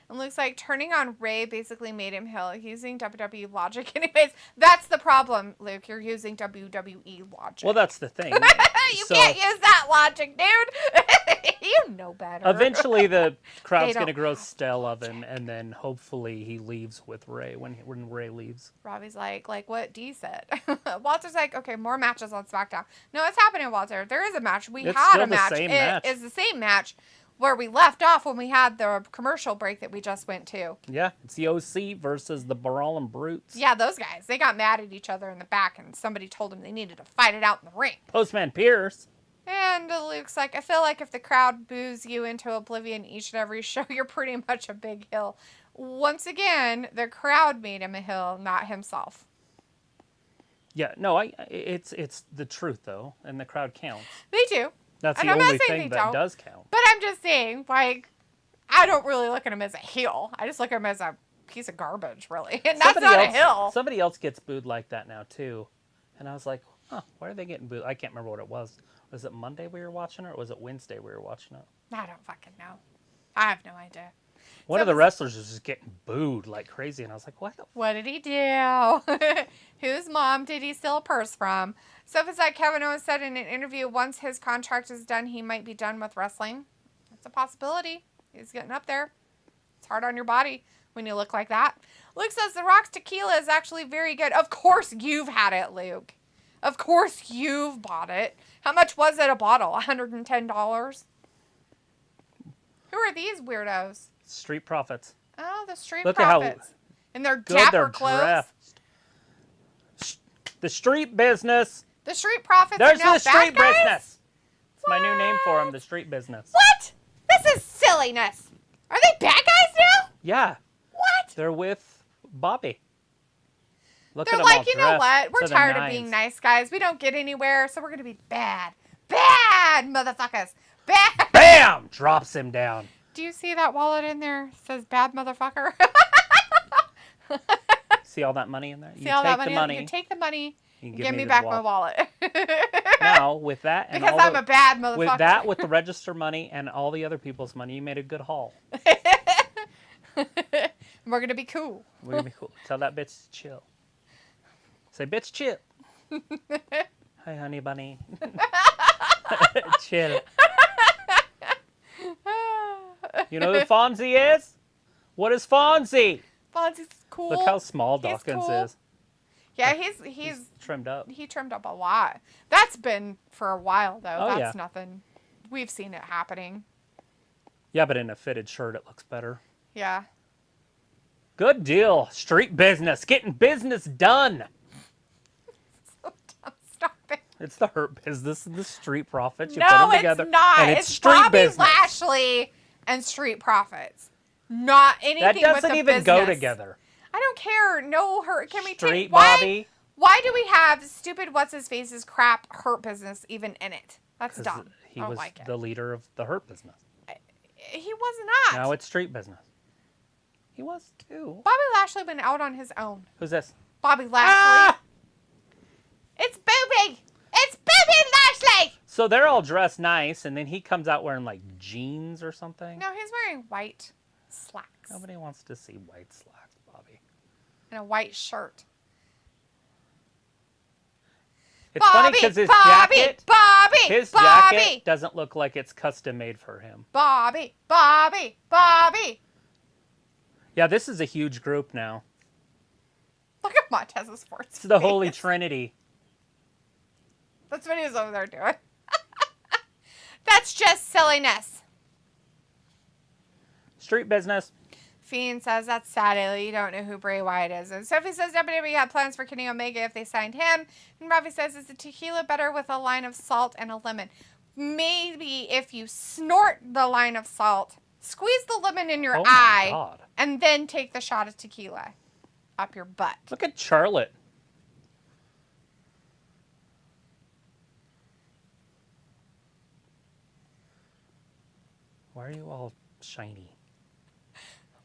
And looks like turning on Rey basically made him heel. He's using WWE logic. Anyways, that's the problem, Luke. You're using WWE logic. Well, that's the thing. You can't use that logic, dude. You know better. Eventually, the crowd's going to grow stale of him, and then hopefully he leaves with Rey when Rey leaves. Robbie's like what Dee said. Walter's like, okay, more matches on SmackDown. No, it's happening, Walter. There is a match. We had a match. It is the same match where we left off when we had the commercial break that we just went to. Yeah, it's the OC versus the Brawling Brutes. Yeah, those guys. They got mad at each other in the back, and somebody told them they needed to fight it out in the ring. Postman Pierce. And Luke's like, I feel like if the crowd boos you into oblivion each and every show, you're pretty much a big hill. Once again, the crowd made him a hill, not himself. Yeah, no, it's the truth, though, and the crowd counts. They do. That's And the I'm not only saying thing they that don't. does count. But I'm just saying, like, I don't really look at him as a heel. I just look at him as a piece of garbage, really. And that's not a hill. Somebody else gets booed like that now, too. And I was like, huh, why are they getting booed? I can't remember what it was. Was it Monday we were watching it, or was it Wednesday we were watching it? I don't fucking know. I have no idea. One of the wrestlers was just getting booed like crazy, and I was like, what did he do? Whose mom did he steal a purse from? So if it's like Kevin Owens said in an interview, once his contract is done, he might be done with wrestling. That's a possibility. He's getting up there. It's hard on your body when you look like that. Luke says The Rock's tequila is actually very good. Of course you've had it, Luke. Of course you've bought it. How much was it a bottle? $110? Who are these weirdos? Street Profits. Oh, the Street Look Profits. At how in their good dapper they're clothes. Dressed. The Street Business. The Street Profits There's are now the Street bad guys? Business. It's my new name for them, the Street Business. What? This is silliness. Are they bad guys now? Yeah. What? They're with Bobby. Look They're at them all like, you know dressed what? We're to the tired of nines. being nice guys. We don't get anywhere, so we're going to be bad. Bad, motherfuckers. Bad. Bam! Drops him down. Do you see that wallet in there? It says bad motherfucker. See all that money in there? See all that money? You take the money. You Give me back my wallet. Now, with that and because all I'm a bad motherfucker. with that, with the register money and all the other people's money, you made a good haul. We're going to be cool. We're going to be cool. Tell that bitch to chill. Say, bitch, chill. Hi, honey bunny. Chill. You know who Fonzie is? What is Fonzie? Fonzie's cool. Look how small He's Dawkins cool. is. Yeah, he's trimmed up. He trimmed up a lot. That's been for a while, though. Oh, That's yeah. nothing. We've seen it happening. Yeah, but in a fitted shirt, it looks better. Yeah. Good deal. Street business. Getting business done. So dumb. Stop it. It's the Hurt Business and the Street Profits. You No, put them together. it's not. And it's Street Bobby Business. Lashley and Street Profits. Not anything That with the doesn't even go business. together. I don't care. No hurt. Can we Street take Bobby. Why do we have stupid what's his face's crap Hurt Business even in it? That's 'Cause dumb. He I don't was like it. the leader of the Hurt Business. He was not. Now it's Street Business. He was too. Bobby Lashley went out on his own. Who's this? Bobby Lashley. Ah! It's Booby. It's Booby Lashley. So they're all dressed nice, and then he comes out wearing like jeans or something. No, he's wearing white slacks Nobody wants to see white slacks, Bobby. and a white shirt. It's funny because his jacket doesn't look like it's custom made for him. Bobby. Yeah, this is a huge group now. Look at Montez's Ford. It's the Holy Trinity. That's what he's over there doing. That's just silliness. Street business. Fiend says, that's sad, Ailey. You don't know who Bray Wyatt is. And Sophie says, WWE had plans for Kenny Omega if they signed him. And Ravi says, is the tequila better with a line of salt and a lemon? Maybe if you snort the line of salt, squeeze the lemon in your eye, God. and then take the shot of tequila up your butt. Look at Charlotte. Why are you all shiny?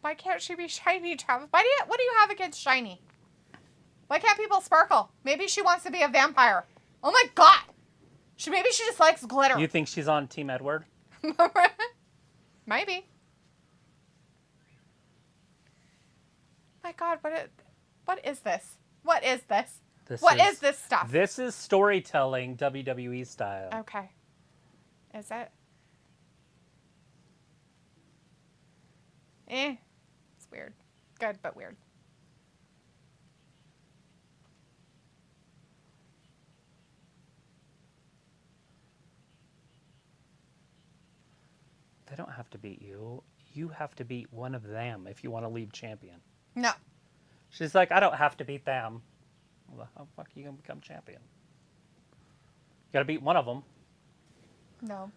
Why can't she be shiny, Travis? What do you have against shiny? Why can't people sparkle? Maybe she wants to be a vampire. Oh my God. Maybe she just likes glitter. You think she's on Team Edward? Maybe. My God, what is this? What is this? What is this stuff? This is storytelling WWE style. Okay. Is it? It's weird. Good, but weird. They don't have to beat you. You have to beat one of them if you want to leave champion. No. She's like, I don't have to beat them. Well, how the fuck are you going to become champion? You got to beat one of them. No.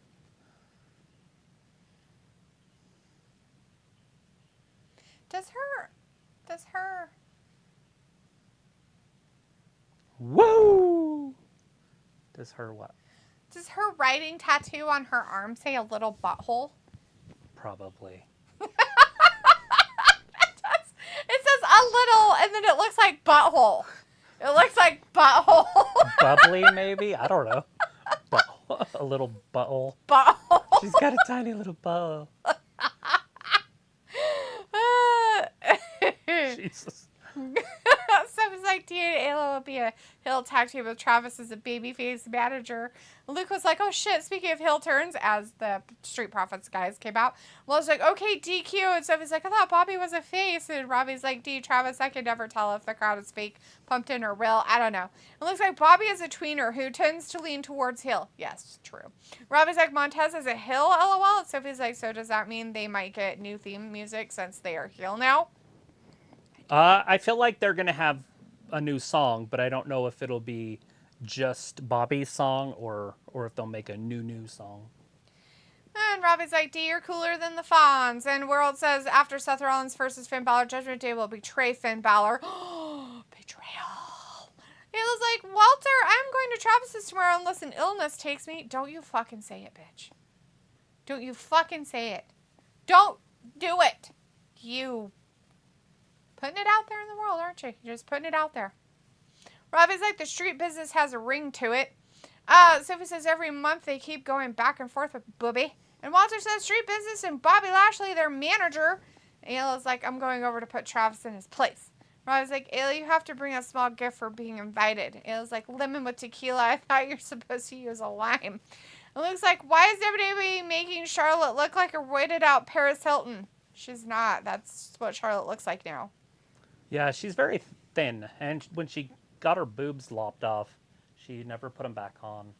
Does her... Woo! Does her what? Does her writing tattoo on her arm say a little butthole? Probably. It says a little, and then it looks like butthole. It looks like butthole. Bubbly, maybe? I don't know. A little butthole. Butthole. She's got a tiny little butthole. Jesus. Someone's like, Tia and Ayla will be a heel tag team with Travis as a babyface manager. Luke was like, oh shit, speaking of heel turns, as the Street Profits guys came out. Well, I was like, okay, DQ. And Sophie's like, I thought Bobby was a face. And Robbie's like, D, Travis, I can never tell if the crowd is fake, pumped in, or real. I don't know. It looks like Bobby is a tweener who tends to lean towards heel. Yes, true. Robbie's like, Montez is a heel, lol. And Sophie's like, so does that mean they might get new theme music since they are heel now? I feel like they're going to have a new song, but I don't know if it'll be just Bobby's song or if they'll make a new song. And Robbie's like, D, you're cooler than the Fonz. And World says, after Seth Rollins versus Finn Balor, Judgment Day will betray Finn Balor. Betrayal. It was like, Walter, I'm going to Travis's tomorrow unless an illness takes me. Don't you fucking say it, bitch. Don't you fucking say it. Don't do it. You putting it out there in the world, aren't you? You're just putting it out there. Robbie's like, the street business has a ring to it. Sophie says, every month they keep going back and forth with Booby. And Walter says, street business and Bobby Lashley, their manager. Ayla's like, I'm going over to put Travis in his place. Robbie's like, Ayla, you have to bring a small gift for being invited. Ayla's like, lemon with tequila. I thought you were supposed to use a lime. It looks like, why is WWE making Charlotte look like a roided out Paris Hilton? She's not. That's what Charlotte looks like now. Yeah, she's very thin, and when she got her boobs lopped off, she never put them back on.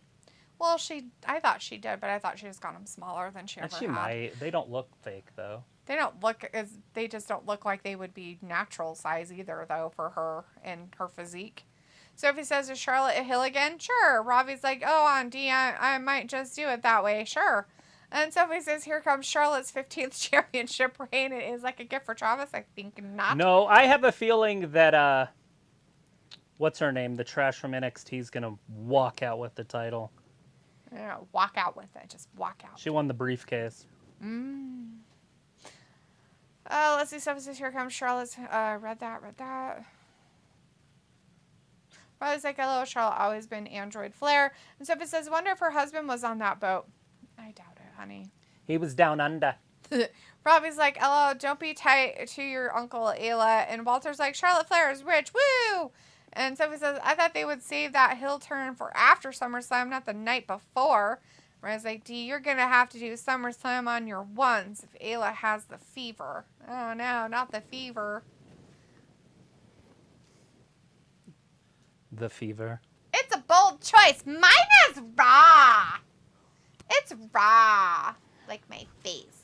Well, I thought she did, but I thought she just got them smaller than she ever had. And she might. They don't look fake, though. They just don't look like they would be natural size either, though, for her and her physique. Sophie says, is Charlotte a heel again? Sure. Robbie's like, oh, on D, I might just do it that way. Sure. And Sophie says, here comes Charlotte's 15th championship reign. It is like a gift for Travis. I think not. No, I have a feeling that, what's her name? The trash from NXT is going to walk out with the title. Yeah, walk out with it. Just walk out. She won the briefcase. Let's see. Sophie says, here comes Charlotte's. Read that. Robbie's like, hello, Charlotte, always been Android Flair. And Sophie says, wonder if her husband was on that boat. I doubt it, honey. He was down under. Robbie's like, hello, don't be tight to your Uncle Ayla. And Walter's like, Charlotte Flair is rich, woo! And Sophie says, I thought they would save that heel turn for after SummerSlam, not the night before. Whereas like, D, you're going to have to do SummerSlam on your ones if Ayla has the fever. Oh, no, not the fever. The fever. It's a bold choice. Mine is raw. It's raw. Like my face.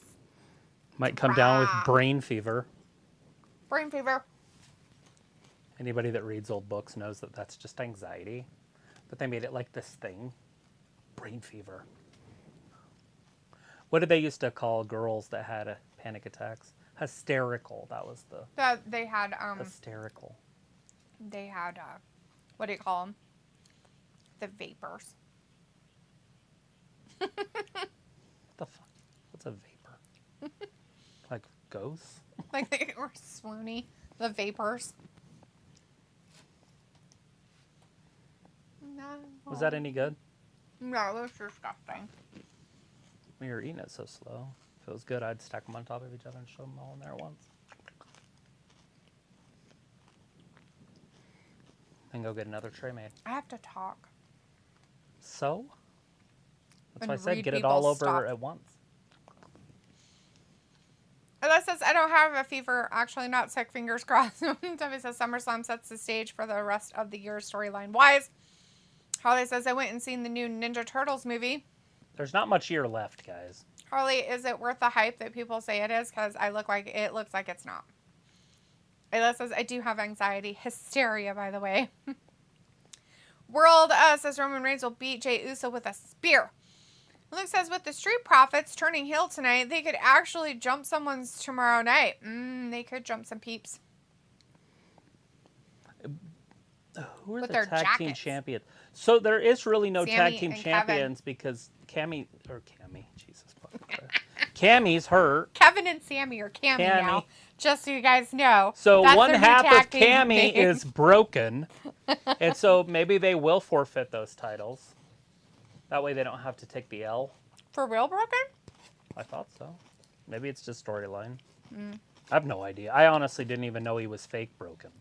Might come down with brain fever. Brain fever. Anybody that reads old books knows that that's just anxiety. But they made it like this thing. Brain fever. What did they used to call girls that had panic attacks? Hysterical. That was the... They had... hysterical. They had... what do you call them? The vapors. What the fuck? What's a vapor? Like ghosts? Like they were swoony. The vapors. No. Was that any good? No, it was disgusting. When you were eating it so slow. If it was good, I'd stack them on top of each other and shove them all in there at once. And go get another tray made. I have to talk. So? That's And why I said read get it all people's over stuff. at once. And that says, I don't have a fever. Actually, not sick. Fingers crossed. Debbie says, SummerSlam sets the stage for the rest of the year storyline-wise. Harley says, I went and seen the new Ninja Turtles movie. There's not much year left, guys. Harley, is it worth the hype that people say it is? Because it looks like it's not. Ayla says, I do have anxiety. Hysteria, by the way. World says Roman Reigns will beat Jey Uso with a spear. Luke says, with the Street Profits turning heel tonight, they could actually jump someone's tomorrow night. They could jump some peeps. Who are with the their tag team jackets. champions? So there is really no Sammy tag team and champions because Cammy, Jesus fucking Christ. Cammy's hurt. Kevin and Sammy are Cammy now, just so you guys know. So That's one their new half tag of team Cammy name. is broken, and so maybe they will forfeit those titles. That way they don't have to take the L. For real broken? I thought so. Maybe it's just storyline. I have no idea. I honestly didn't even know he was fake broken.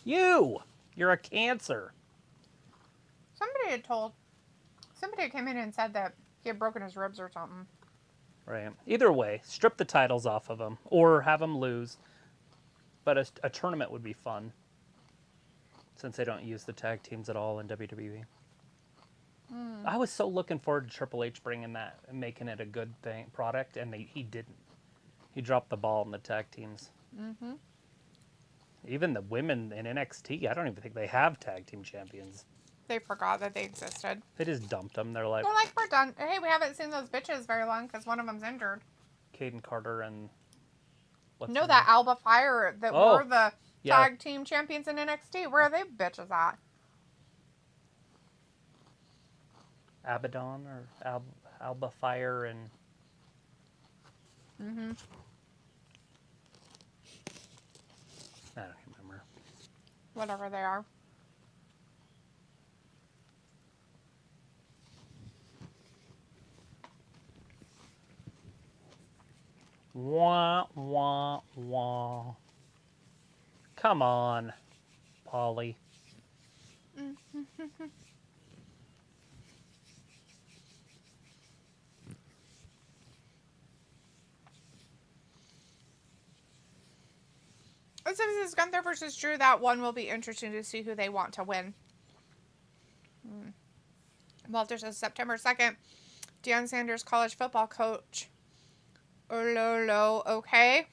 You're a cancer. Somebody came in and said that he had broken his ribs or something. Right. Either way, strip the titles off of him or have him lose. But a tournament would be fun since they don't use the tag teams at all in WWE. I was so looking forward to Triple H bringing that and making it a good product, and he didn't. He dropped the ball in the tag teams. Mm-hmm. Even the women in NXT, I don't even think they have tag team champions. They forgot that they existed. They just dumped them. They're like, we're done. Hey, we haven't seen those bitches very long because one of them's injured. Caden Carter and... No, that Alba Fire that were the tag team champions in NXT. Where are they bitches at? Abaddon or Alba Fire and... Mm-hmm. I don't remember. Whatever they are. Wah, wah, wah. Come on, Polly. It says this is Gunther versus Drew. That one will be interesting to see who they want to win. Walter says September 2nd. Deion Sanders, college football coach. Ololo, okay.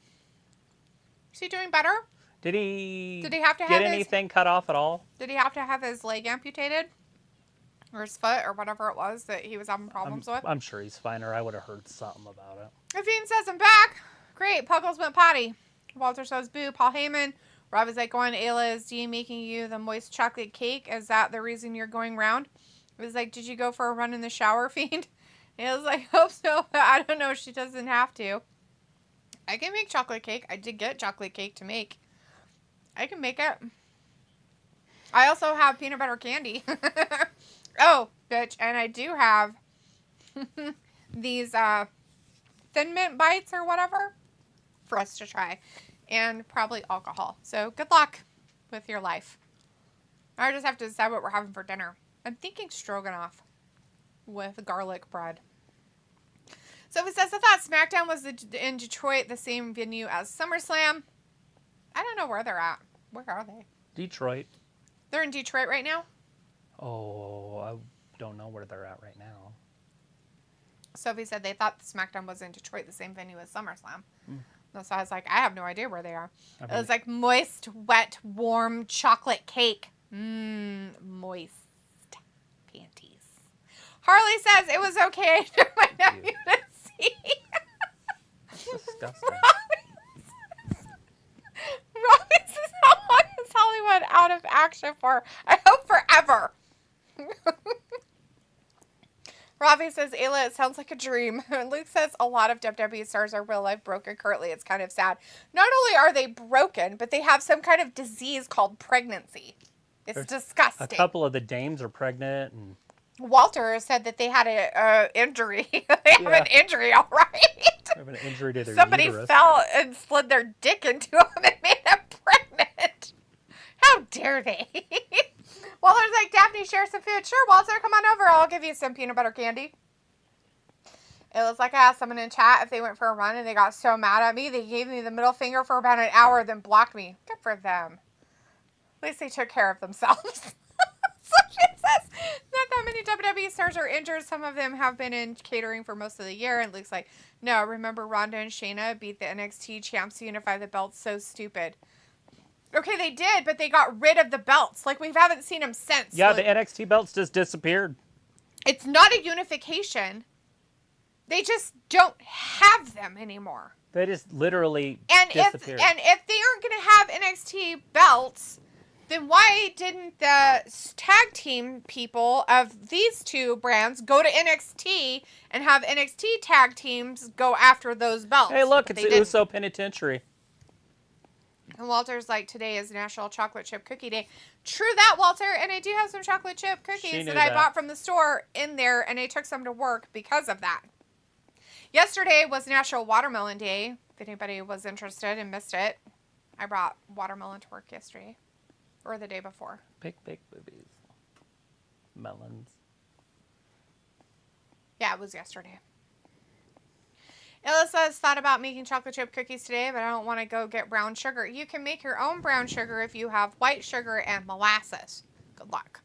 Is he doing better? Did he have to get have anything cut off at all? Did he have to have his leg amputated? Or his foot, or whatever it was that he was having problems with? I'm sure he's fine, or I would have heard something about it. Aveen says I'm back. Great. Puggles went potty. Walter says boo. Paul Heyman. Rob is like going, Ayla, is Dean making you the moist chocolate cake? Is that the reason you're going round? It was like, did you go for a run in the shower, Fiend? And it was like, hope so, but I don't know. She doesn't have to. I can make chocolate cake. I did get chocolate cake to make. I can make it. I also have peanut butter candy. Oh, bitch. And I do have these Thin Mint bites or whatever for us to try. And probably alcohol. So good luck with your life. I just have to decide what we're having for dinner. I'm thinking stroganoff with garlic bread. So it says, I thought SmackDown was in Detroit, the same venue as SummerSlam. I don't know where they're at. Where are they? Detroit. They're in Detroit right now? Oh, I don't know where they're at right now. Sophie said they thought SmackDown was in Detroit, the same venue as SummerSlam. So I was like, I have no idea where they are. It was like moist, wet, warm chocolate cake. Moist panties. Harley says it was okay. I took my nephew to see. That's disgusting. Robbie says, how long is Hollywood out of action for? I hope forever. Robbie says, Ayla, it sounds like a dream. Luke says a lot of WWE stars are real life broken currently. It's kind of sad. Not only are they broken, but they have some kind of disease called pregnancy. It's disgusting. A couple of the dames are pregnant. And Walter said that they had an injury. They have an injury, all right. They have an injury to their Somebody uterus. fell and slid their dick into them and made them pregnant. How dare they? Walter's like, Daphne, share some food. Sure, Walter, come on over. I'll give you some peanut butter candy. It was like I asked someone in chat if they went for a run and they got so mad at me. They gave me the middle finger for about an hour, then blocked me. Good for them. At least they took care of themselves. So she says, not that many WWE stars are injured. Some of them have been in catering for most of the year. And Luke's like, no, remember Ronda and Shayna beat the NXT champs to unify the belts? So stupid. Okay, they did, but they got rid of the belts. Like, we haven't seen them since. Yeah, like, the NXT belts just disappeared. It's not a unification. They just don't have them anymore. They just literally and disappeared. If they aren't going to have NXT belts, then why didn't the tag team people of these two brands go to NXT and have NXT tag teams go after those belts? Hey, look, it's the Uso Penitentiary. And Walter's like, today is National Chocolate Chip Cookie Day. True that, Walter. And I do have some chocolate chip cookies that I bought from the store in there, and I took some to work because of that. Yesterday was National Watermelon Day. If anybody was interested and missed it, I brought watermelon to work yesterday. Or the day before. Big boobies. Melons. Yeah, it was yesterday. Alyssa has thought about making chocolate chip cookies today, but I don't want to go get brown sugar. You can make your own brown sugar if you have white sugar and molasses. Good luck.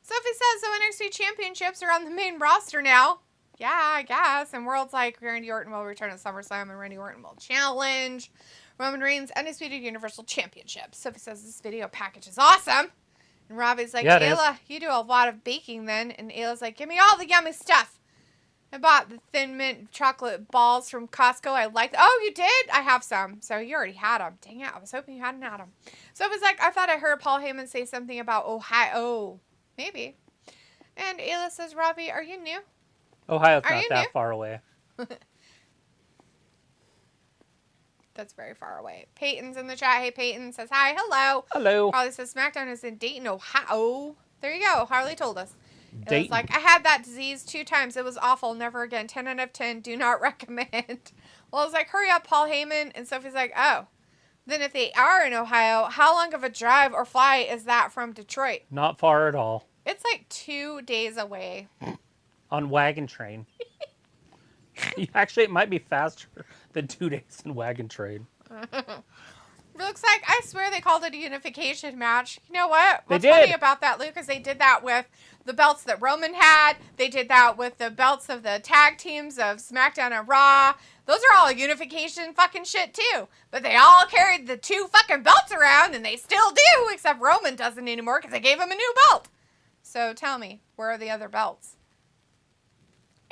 Sophie says the NXT Championships are on the main roster now. Yeah, I guess. And World's like, Randy Orton will return at SummerSlam and Randy Orton will challenge Roman Reigns' Undisputed Universal Championship. Sophie says this video package is awesome. And Robbie's like, Ayla, you do a lot of baking then. And Ayla's like, give me all the yummy stuff. I bought the Thin Mint chocolate balls from Costco. I like them. Oh, you did? I have some. So you already had them. Dang it. I was hoping you hadn't had them. Sophie's like, I thought I heard Paul Heyman say something about Ohio. Maybe. And Ayla says, Robbie, are you new? Ohio's not that far away. That's very far away. Peyton's in the chat. Hey, Peyton says hi. Hello. Hello. Harley says SmackDown is in Dayton, Ohio. There you go. Harley told us. It Dayton. was like, I had that disease 2 times. It was awful. Never again. 10 out of 10. Do not recommend. Well, I was like, hurry up, Paul Heyman. And Sophie's like, oh. Then if they are in Ohio, how long of a drive or flight is that from Detroit? Not far at all. It's like 2 days away. On wagon train. Actually, it might be faster than 2 days in wagon train. Looks like, I swear they called it a unification match. You know what? What's they did. funny about that, Luke, is they did that with the belts that Roman had. They did that with the belts of the tag teams of SmackDown and Raw. Those are all unification fucking shit, too. But they all carried the 2 fucking belts around, and they still do, except Roman doesn't anymore because they gave him a new belt. So tell me, where are the other belts?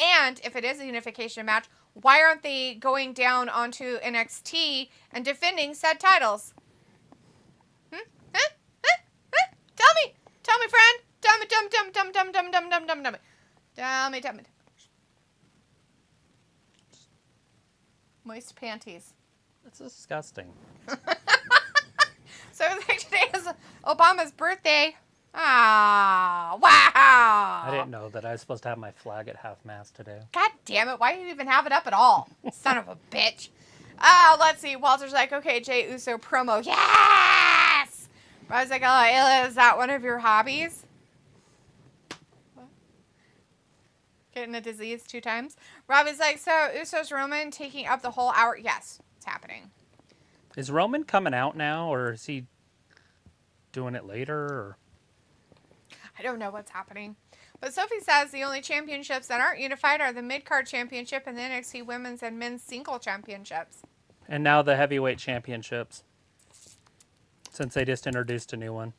And if it is a unification match, why aren't they going down onto NXT and defending said titles? Huh? Tell me, friend. Tell me. Moist panties. That's disgusting. So today is Obama's birthday. Ah, wow. I didn't know that I was supposed to have my flag at half-mast today. God damn it. Why do you even have it up at all? Son of a bitch. Let's see. Walter's like, okay, Jey Uso promo. Yes! I was like, oh, Ayla, is that one of your hobbies? What? Getting a disease 2 times? Robbie's like, so Uso's Roman taking up the whole hour? Yes, it's happening. Is Roman coming out now, or is he doing it later? Or? I don't know what's happening. But Sophie says the only championships that aren't unified are the mid-card championship and the NXT women's and men's single championships. And now the heavyweight championships. Since they just introduced a new one.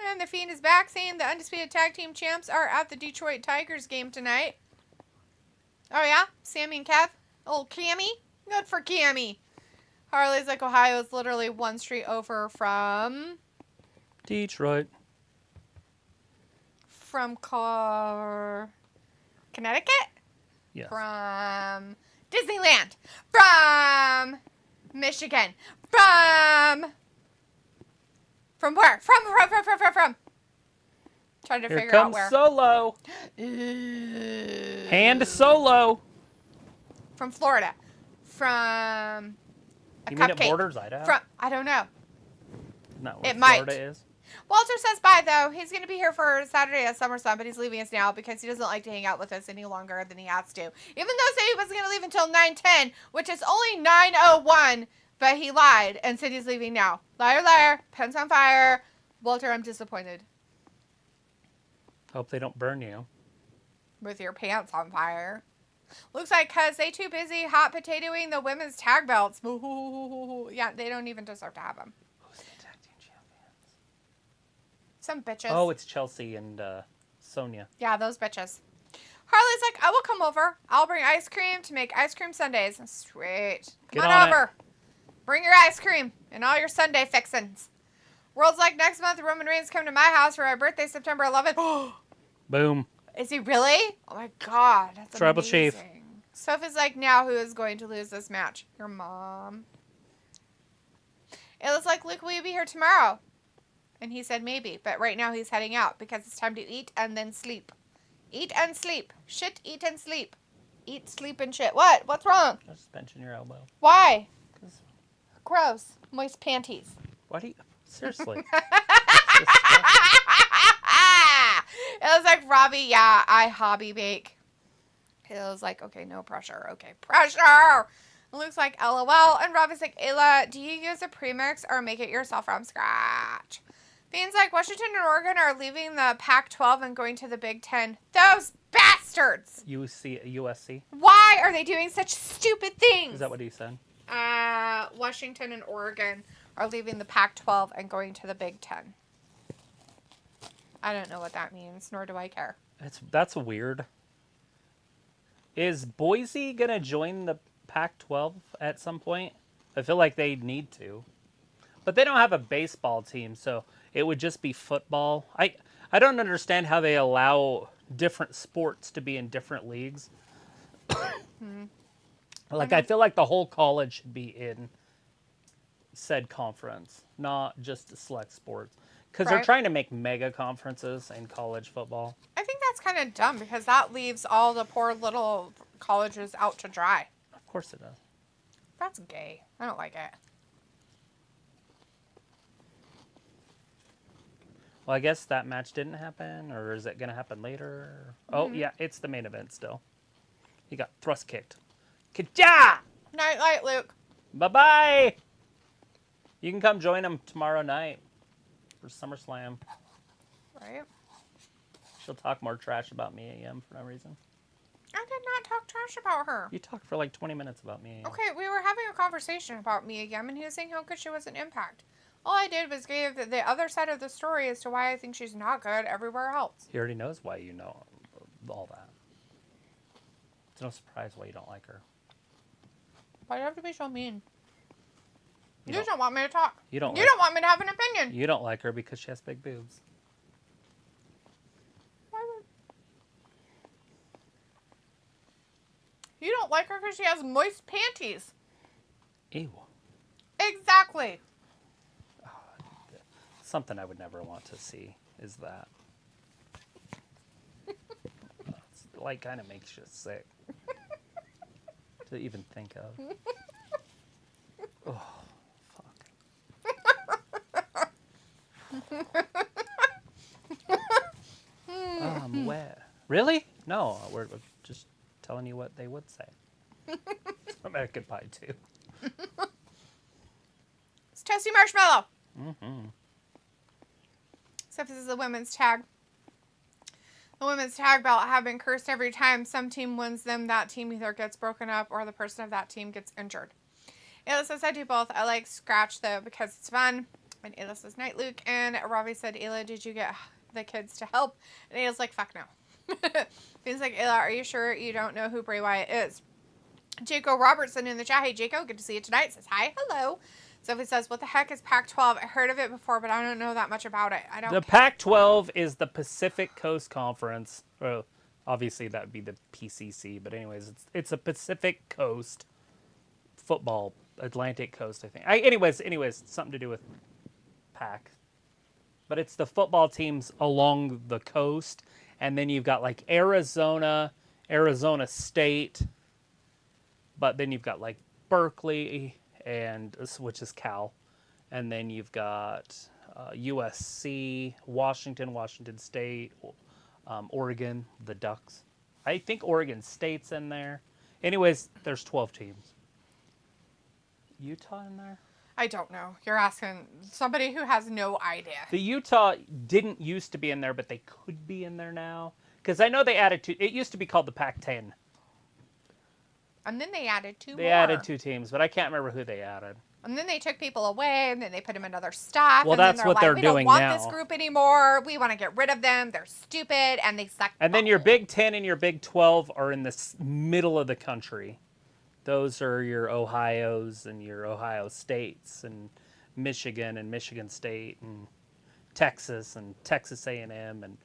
And the Fiend is back saying the undisputed tag team champs are at the Detroit Tigers game tonight. Oh yeah? Sammy and Kev? Old Cammy? Good for Cammy. Harley's like, Ohio is literally 1 street over from... Detroit. From Connecticut? Yes. From Disneyland. From Michigan. From where? From. Trying to Here figure out comes where. Solo. Hand Solo. From Florida. From a You cupcake. mean it borders Idaho? From, I don't know. Not where It might. Florida is. Walter says bye, though. He's going to be here for Saturday at SummerSlam, but he's leaving us now because he doesn't like to hang out with us any longer than he has to. Even though he said he wasn't going to leave until 9:10, which is only 9:01, but he lied and said he's leaving now. Liar, liar. Pants on fire. Walter, I'm disappointed. Hope they don't burn you. With your pants on fire. Looks like because they too busy hot potatoing the women's tag belts. Yeah, they don't even deserve to have them. Some bitches. Oh, it's Chelsea and Sonia. Yeah, those bitches. Harley's like, I will come over. I'll bring ice cream to make ice cream sundaes. Sweet. Come Get on on over. it. Bring your ice cream and all your Sunday fixins. World's like, next month, Roman Reigns come to my house for my birthday, September 11th. Boom. Is he really? Oh my God. That's Tribal amazing. chief. Sophie's like, now who is going to lose this match? Your mom. It looks like, Luke, will you be here tomorrow? And he said maybe, but right now he's heading out because it's time to eat and then sleep. Eat and sleep. Shit, eat and sleep. Eat, sleep, and shit. What? What's wrong? Just benching your elbow. Why? 'Cause- Gross. Moist panties. Why do you... Seriously. It was like, Robbie, yeah, I hobby bake. It was like, okay, no pressure. Okay, pressure. It looks like LOL. And Robbie's like, Ayla, do you use a premix or make it yourself from scratch? Fiend's like, Washington and Oregon are leaving the Pac-12 and going to the Big Ten. Those bastards! USC? Why are they doing such stupid things? Is that what he said? Washington and Oregon are leaving the Pac-12 and going to the Big Ten. I don't know what that means, nor do I care. That's weird. Is Boise going to join the Pac-12 at some point? I feel like they need to. But they don't have a baseball team, so it would just be football. I don't understand how they allow different sports to be in different leagues. Like, I feel like the whole college should be in said conference, not just select sports. Because they're trying to make mega conferences in college football. I think that's kind of dumb because that leaves all the poor little colleges out to dry. Of course it does. That's gay. I don't like it. Well, I guess that match didn't happen, or is it going to happen later? Oh, yeah, it's the main event still. He got thrust kicked. Ka-ja! Night, night, Luke. Bye-bye! You can come join him tomorrow night for SummerSlam. Right? She'll talk more trash about me AM for no reason. I did not talk trash about her. You talked for like 20 minutes about me AM. Okay, we were having a conversation about Mia Yim, and he was saying how good she was in Impact. All I did was give the other side of the story as to why I think she's not good everywhere else. He already knows why you know all that. It's no surprise why you don't like her. Why do you have to be so mean? You don't- don't want me to talk. You don't You like- don't want me to have an opinion. You don't like her because she has big boobs. Why would... You don't like her because she has moist panties. Ew. Exactly. Something I would never want to see is that. It's, like, kind of makes you sick to even think of. Oh, fuck. I'm wet. Really? No, we're just telling you what they would say. American Pie too. It's Toasty Marshmallow. Mm-hmm. Except this is the women's tag. The women's tag belt have been cursed every time some team wins them. That team either gets broken up or the person of that team gets injured. Ayla says, I do both. I like scratch, though, because it's fun. And Ayla says, night, Luke. And Robbie said, Ayla, did you get the kids to help? And Ayla's like, fuck no. He's like, Ayla, are you sure you don't know who Bray Wyatt is? Jaco Robertson in the chat. Hey, Jaco, good to see you tonight. Says, hi, hello. Sophie says, what the heck is Pac-12? I heard of it before, but I don't know that much about it. The Pac-12 is the Pacific Coast Conference. Well, obviously, that would be the PCC. But anyways, it's a Pacific Coast football, Atlantic Coast, I think. Anyways, something to do with Pac. But it's the football teams along the coast. And then you've got, like, Arizona State. But then you've got, like, Berkeley, and which is Cal. And then you've got USC, Washington State, Oregon, the Ducks. I think Oregon State's in there. Anyways, there's 12 teams. Utah in there? I don't know. You're asking somebody who has no idea. The Utah didn't used to be in there, but they could be in there now. Because I know they added two. It used to be called the Pac-10. And then they added two more. They added two teams, but I can't remember who they added. And then they took people away, and then they put them in other stuff. Well, and that's then what they're we doing don't want now. this group anymore. We want to get rid of them. They're stupid, and they suck. And then your Big 10 and your Big 12 are in the middle of the country. Those are your Ohio's and your Ohio States and Michigan State and Texas A&M and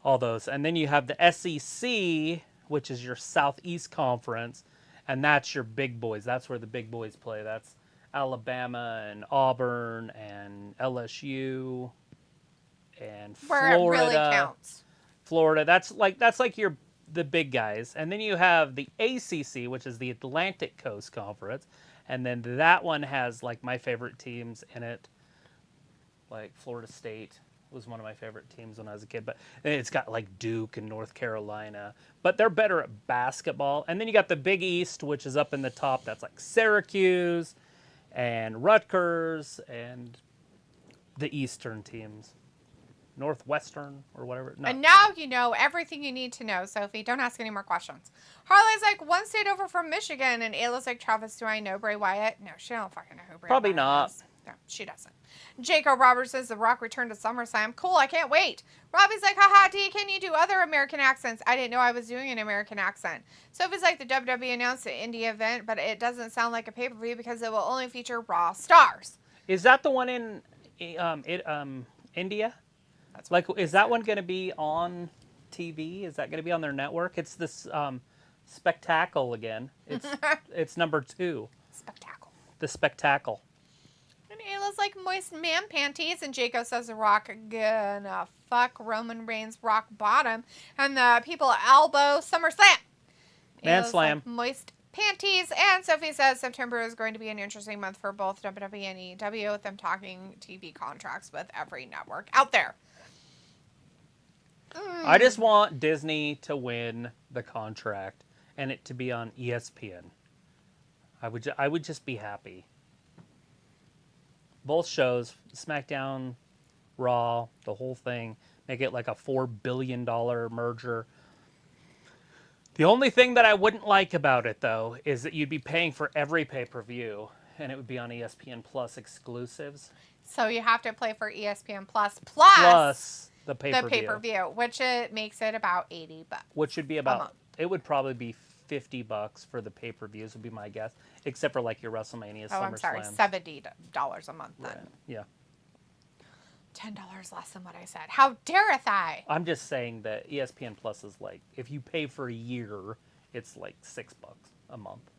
all those. And then you have the SEC, which is your Southeast Conference, and that's your big boys. That's where the big boys play. That's Alabama and Auburn and LSU and Florida. Where it really counts. Florida. That's like the big guys. And then you have the ACC, which is the Atlantic Coast Conference, and then that one has like my favorite teams in it. Like Florida State was one of my favorite teams when I was a kid, but it's got like Duke and North Carolina, but they're better at basketball. And then you got the Big East, which is up in the top. That's like Syracuse and Rutgers and the Eastern teams. Northwestern or whatever. No. And now you know everything you need to know, Sophie. Don't ask any more questions. Harley's like, one state over from Michigan. And Ayla's like, Travis, do I know Bray Wyatt? No, she don't fucking know who Bray Probably Wyatt not. is. No, she doesn't. Jacob Roberts says The Rock returned to SummerSlam. Cool, I can't wait. Robbie's like, haha, D, can you do other American accents? I didn't know I was doing an American accent. Sophie's like, the WWE announced an indie event, but it doesn't sound like a pay-per-view because it will only feature Raw stars. Is that the one in India? That's like, is that one going to be on TV? Is that going to be on their network? It's this Spectacle again. It's number 2. Spectacle. The Spectacle. And Ayla's like, moist man panties. And Jacob says The Rock gonna fuck Roman Reigns rock bottom. And the people elbow SummerSlam. Man Ayla's slam. like, moist panties. And Sophie says September is going to be an interesting month for both WWE and AEW, with them talking TV contracts with every network out there. I just want Disney to win the contract and it to be on ESPN. I would just be happy. Both shows, SmackDown, Raw, the whole thing, make it like a $4 billion merger. The only thing that I wouldn't like about it, though, is that you'd be paying for every pay-per-view, and it would be on ESPN Plus exclusives. So you have to play for ESPN Plus the pay-per-view. the pay-per-view, which it makes it about $80. Which would be about, it would probably be $50 for the pay-per-views would be my guess, except for like your WrestleMania, Oh, I'm sorry, $70 a month then. Right. Yeah. $10 less than what I said. How dareth I? I'm just saying that ESPN Plus is like, if you pay for a year, it's like $6 a month.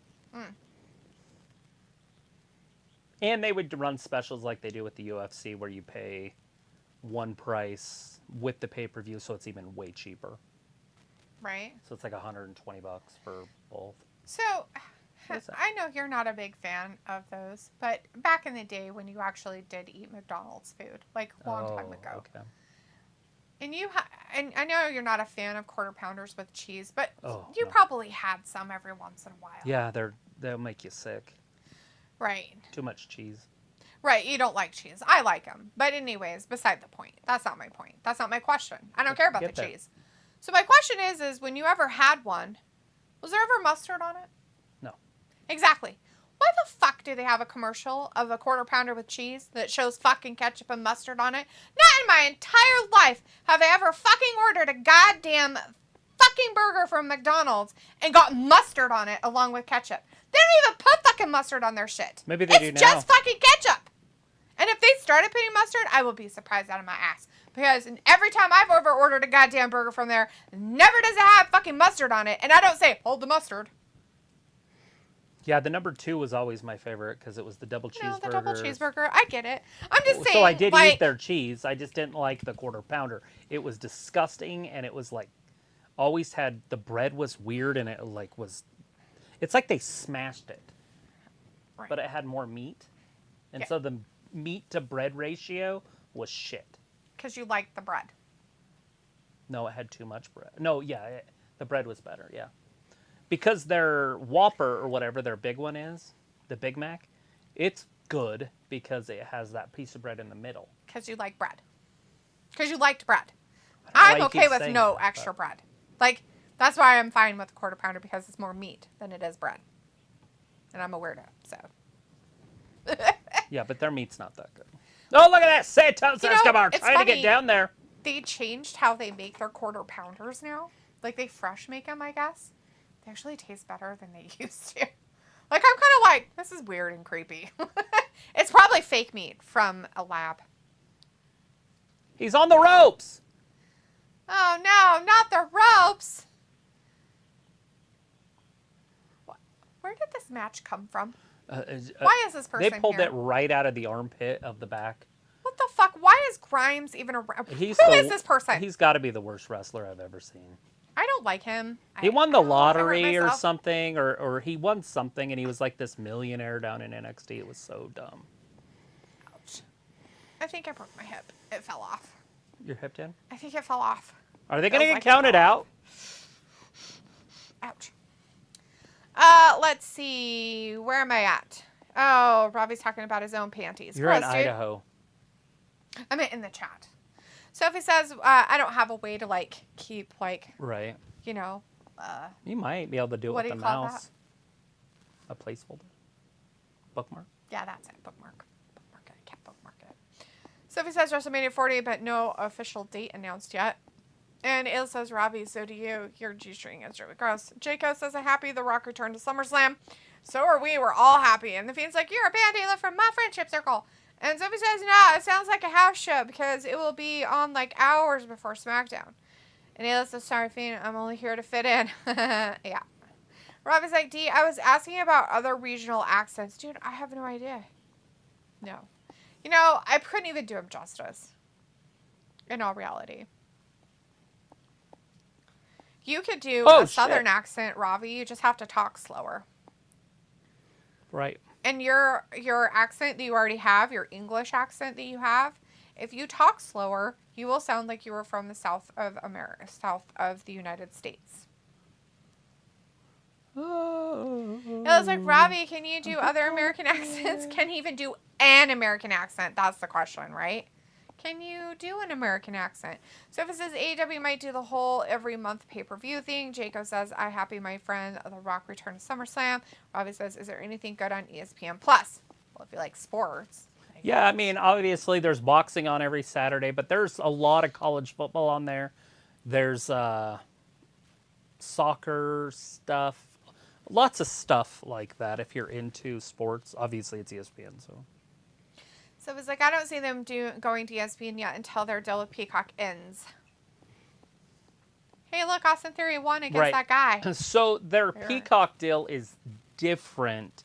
And they would run specials like they do with the UFC, where you pay one price with the pay-per-view, so it's even way cheaper. Right. So it's like $120 for both. So, I know you're not a big fan of those, but back in the day when you actually did eat McDonald's food, like a long time ago. Okay. And and I know you're not a fan of quarter pounders with cheese, but you no. probably had some every once in a while. Yeah, they'll make you sick. Right. Too much cheese. Right, you don't like cheese. I like them. But anyways, beside the point. That's not my point. That's not my question. I don't care about the cheese. So my question is when you ever had one, was there ever mustard on it? No. Exactly. Why the fuck do they have a commercial of a quarter pounder with cheese that shows fucking ketchup and mustard on it? Not in my entire life have I ever fucking ordered a goddamn fucking burger from McDonald's and got mustard on it along with ketchup. They don't even put fucking mustard on their shit. Maybe they do now. It's just fucking ketchup. And if they started putting mustard, I will be surprised out of my ass. Because every time I've ever ordered a goddamn burger from there, never does it have fucking mustard on it. And I don't say, hold the mustard. Yeah, the number 2 was always my favorite because it was the double cheeseburger. No, the double cheeseburger. I get it. I'm just saying. So I did eat their cheese. I just didn't like the quarter pounder. It was disgusting, and it was like, always had, the bread was weird, and it like was, it's like they smashed it. Right. But it had more meat. And so the meat to bread ratio was shit. Because you liked the bread. No, it had too much bread. No, the bread was better, yeah. Because their Whopper or whatever their big one is, the Big Mac, it's good because it has that piece of bread in the middle. Because you like bread. Because you liked bread. I'm okay with no extra bread. Like, that's why I'm fine with a quarter pounder, because it's more meat than it is bread. And I'm a weirdo, so. Yeah, but their meat's not that good. Oh, look at that! Santos Escobar it's trying to get funny. down there. They changed how they make their quarter pounders now. Like, they fresh make them, I guess. They actually taste better than they used to. Like, I'm kind of like, this is weird and creepy. It's probably fake meat from a lab. He's on the ropes. Oh, no, not the ropes. Where did this match come from? Why is this person They pulled here? it right out of the armpit of the back. What the fuck? Why is Grimes even around? Who is this person? He's got to be the worst wrestler I've ever seen. I don't like him. He won the I hurt lottery or myself. something, or he won something, and he was like this millionaire down in NXT. It was so dumb. Ouch. I think I broke my hip. It fell off. Your hip did? I think it fell off. Are they going to Feels get like it counted fell out? Ouch. Let's see. Where am I at? Oh, Robbie's talking about his own panties. You're in Gross, dude. Idaho. I meant in the chat. Sophie says, I don't have a way to, like, keep, like, Right. you know, You might be able to do it What with do the you call mouse. A placeholder. Bookmark. yeah, that's it. Bookmark. Bookmark it. I can't bookmark it. Sophie says WrestleMania 40, but no official date announced yet. And Il says, Robbie, so do you. Your G-string is really gross. Jaco says, I'm happy The Rock returned to SummerSlam. So are we. We're all happy. And the Fiend's like, you're a band dealer from my friendship circle. And Sophie says, no, it sounds like a house show because it will be on like hours before SmackDown. And Ayla says, sorry, Fiend, I'm only here to fit in. Yeah. Robbie's like, D, I was asking about other regional accents. Dude, I have no idea. No. You know, I couldn't even do him justice. In all reality. You could do a southern accent, Robbie. You just have to talk slower. Right. And your accent that you already have, your English accent that you have, if you talk slower, you will sound like you were from the south of America, south of the United States. It was like, Robbie, can you do other American accents? Can he even do an American accent? That's the question, right? Can you do an American accent? So if it says AEW might do the whole every month pay-per-view thing, Jacob says, I happy my friend The Rock returned to SummerSlam. Robbie says, is there anything good on ESPN Plus? Well, if you like sports. Yeah, I mean, obviously there's boxing on every Saturday, but there's a lot of college football on there. There's soccer stuff, lots of stuff like that if you're into sports. Obviously, it's ESPN, so. So it was like, I don't see them going to ESPN yet until their deal with Peacock ends. Hey, look, Austin Theory won against that guy. So their Peacock deal is different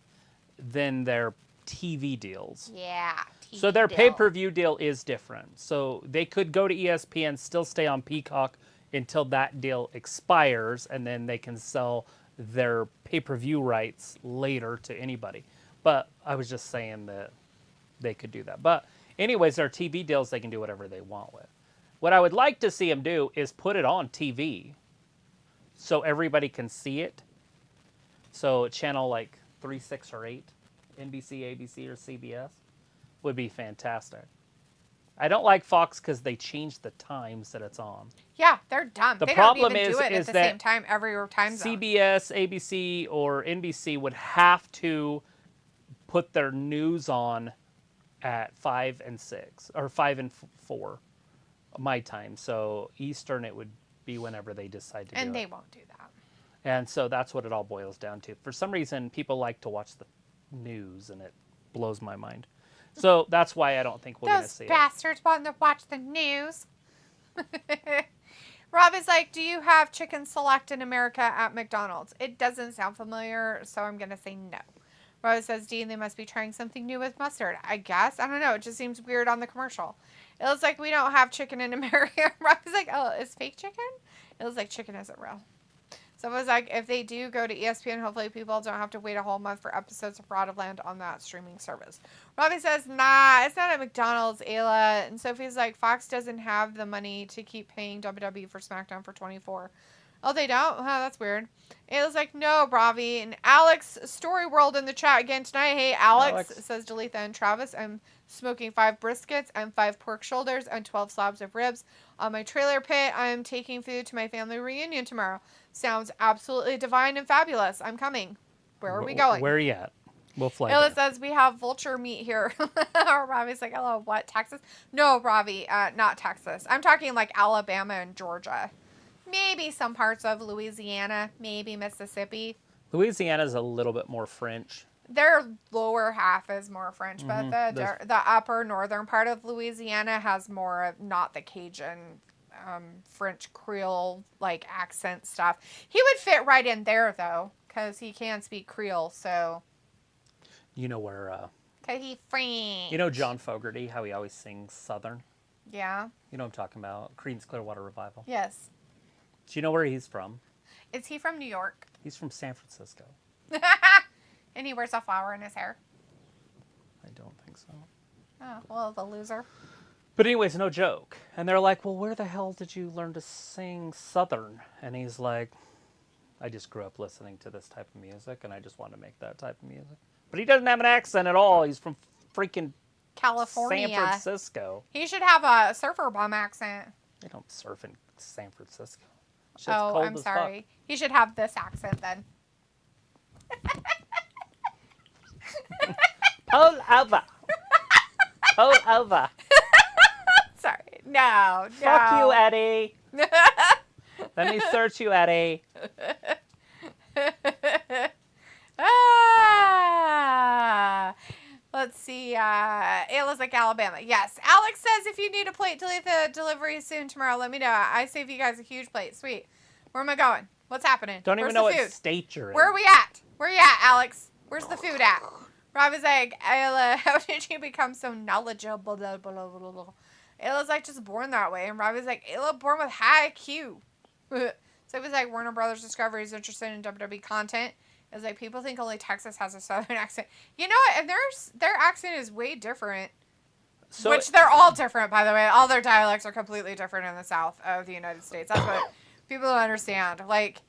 than their TV deals. Yeah. So their pay-per-view deal is different. So they could go to ESPN, still stay on Peacock until that deal expires, and then they can sell their pay-per-view rights later to anybody. But I was just saying that they could do that. But anyways, their TV deals, they can do whatever they want with. What I would like to see them do is put it on TV so everybody can see it. So channel like 3, 6, or 8, NBC, ABC, or CBS would be fantastic. I don't like Fox because they change the times that it's on. Yeah, they're dumb. The they problem don't even do it is at the that same time every time zone. CBS, ABC, or NBC would have to put their news on at 5 and 6, or 5 and 4, my time. So Eastern, it would be whenever they decide to do it. And they won't do that. And so that's what it all boils down to. For some reason, people like to watch the news, and it blows my mind. So that's why I don't think we're going to see it. Those bastards want to watch the news. Rob is like, do you have Chicken Select in America at McDonald's? It doesn't sound familiar, so I'm going to say no. Rose says, Dean, they must be trying something new with mustard. I guess. I don't know. It just seems weird on the commercial. It looks like we don't have chicken in America. Rose is like, oh, is fake chicken? It looks like chicken isn't real. So it was like, if they do go to ESPN, hopefully people don't have to wait a whole month for episodes of Raw to land on that streaming service. Robbie says, nah, it's not at McDonald's, Ayla. And Sophie's like, Fox doesn't have the money to keep paying WWE for SmackDown for 24. Oh, they don't? Oh, that's weird. Ayla's like, no, Robbie. And Alex, Story World in the chat again tonight. Hey, Alex. Says Dalitha and Travis, I'm smoking 5 briskets and 5 pork shoulders and 12 slabs of ribs on my trailer pit. I'm taking food to my family reunion tomorrow. Sounds absolutely divine and fabulous. I'm coming. Where are we going? Where are you at? We'll fly Illa there. says, we have vulture meat here. Ravi's like, hello, what, Texas? No, Ravi, not Texas. I'm talking like Alabama and Georgia. Maybe some parts of Louisiana. Maybe Mississippi. Louisiana's a little bit more French. Their lower half is more French, but Mm-hmm. the upper northern part of Louisiana has more of not the Cajun, French Creole like accent stuff. He would fit right in there though, because he can speak Creole. So You know where? cause he French. You know John Fogerty, how he always sings Southern. Yeah. You know what I'm talking about? Creedence Clearwater Revival. Yes. Do you know where he's from? Is he from New York? He's from San Francisco. And he wears a flower in his hair. I don't think so. Oh, well, the loser. But anyways, no joke. And they're like, well, where the hell did you learn to sing Southern? And he's like, I just grew up listening to this type of music, and I just want to make that type of music. But he doesn't have an accent at all. He's from freaking California. San Francisco. He should have a surfer bum accent. They don't surf in San Francisco. Shit's Oh, cold I'm as sorry. He should have this accent then. Pull over. Pull over. Sorry. No. Fuck you, Eddie. Let me search you, Eddie. Let's see. Ayla's like Alabama. Yes. Alex says if you need a plate to leave the delivery soon tomorrow, let me know. I save you guys a huge plate. Sweet. Where am I going? What's happening? Don't Where's even know the what food? state you're in. Where are we at? Where you at, Alex? Where's the food at? Rob is like, Ayla, how did you become so knowledgeable? Blah, blah, blah, blah, blah. Ayla's like, just born that way. And Rob is like, Ayla, born with high IQ. So it was like, Warner Brothers Discovery is interested in WWE content. It was like, people think only Texas has a southern accent. You know what? And their accent is way different. So, Which they're all different, by the way. All their dialects are completely different in the south of the United States. That's what people don't understand. Like,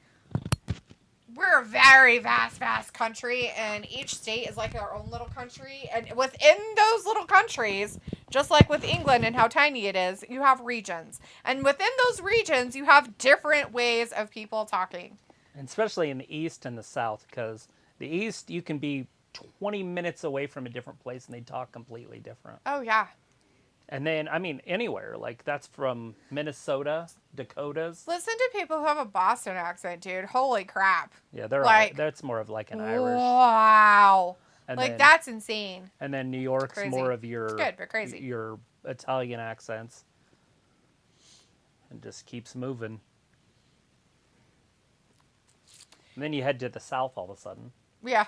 we're a very vast country, and each state is like our own little country. And within those little countries, just like with England and how tiny it is, you have regions. And within those regions, you have different ways of people talking. and especially in the East and the South, because the East, you can be 20 minutes away from a different place and they talk completely different. Oh, yeah. And then, I mean, anywhere. Like, that's from Minnesota, Dakotas. Listen to people who have a Boston accent, dude. Holy crap. Yeah, they're Like, that's more of like an Irish. Wow. And Like, then, that's insane. And then New York's Crazy. more of your It's good, but crazy. your Italian accents. And just keeps moving. And then you head to the South all of a sudden. Yeah.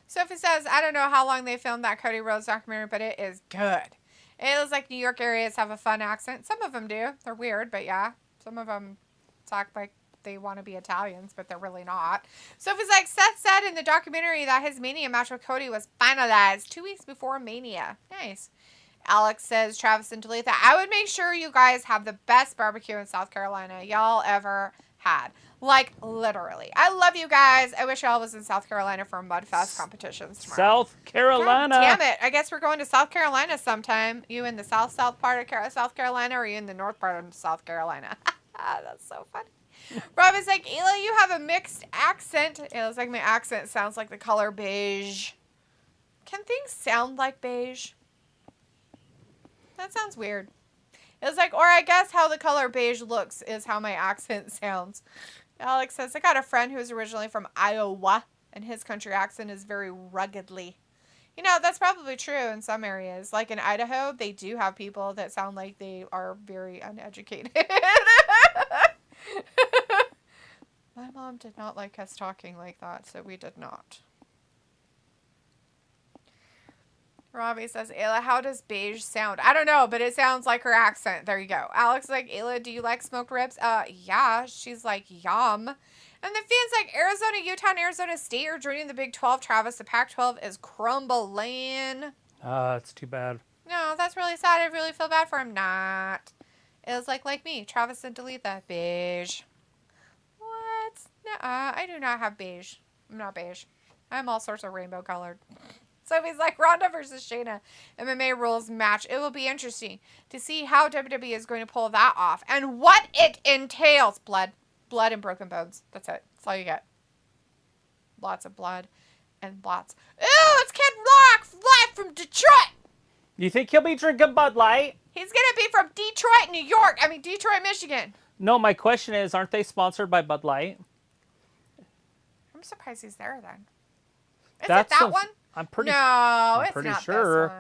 Sophie says, I don't know how long they filmed that Cody Rhodes documentary, but it is good. It looks like New York areas have a fun accent. Some of them do. They're weird, but yeah. Some of them talk like they want to be Italians, but they're really not. Sophie's like, Seth said in the documentary that his Mania match with Cody was finalized 2 weeks before Mania. Nice. Alex says, Travis and Talitha, I would make sure you guys have the best barbecue in South Carolina y'all ever had. Like, literally. I love you guys. I wish y'all was in South Carolina for Mudfest competitions tomorrow. South Carolina. God damn it. I guess we're going to South Carolina sometime. You in the south part of South Carolina, or you in the north part of South Carolina? That's so funny. Rob is like, Ayla, you have a mixed accent. Ayla's like, my accent sounds like the color beige. Can things sound like beige? That sounds weird. It's like, or I guess how the color beige looks is how my accent sounds. Alex says, I got a friend who's originally from Iowa, and his country accent is very ruggedly. You know, that's probably true in some areas. Like in Idaho, they do have people that sound like they are very uneducated. My mom did not like us talking like that, so we did not. Robbie says, Ayla, how does beige sound? I don't know, but it sounds like her accent. There you go. Alex is like, Ayla, do you like smoked ribs? Yeah. She's like, yum. And the fans like, Arizona, Utah, and Arizona State are joining the Big 12. Travis, the Pac-12 is crumbling. It's too bad. No, that's really sad. I really feel bad for him. Not. It was like me. Travis and Talitha. Beige. What? Nuh-uh. I do not have beige. I'm not beige. I'm all sorts of rainbow colored. So he's like, Ronda versus Shayna MMA rules match. It will be interesting to see how WWE is going to pull that off and what it entails. Blood and broken bones. That's it. That's all you get. Lots of blood And lots. Ew, it's Kid Rock live from Detroit. You think he'll be drinking Bud Light? He's going to be from Detroit, Michigan. No, my question is, aren't they sponsored by Bud Light? I'm surprised he's there then. Is That's it that one? I'm pretty it's pretty not sure. this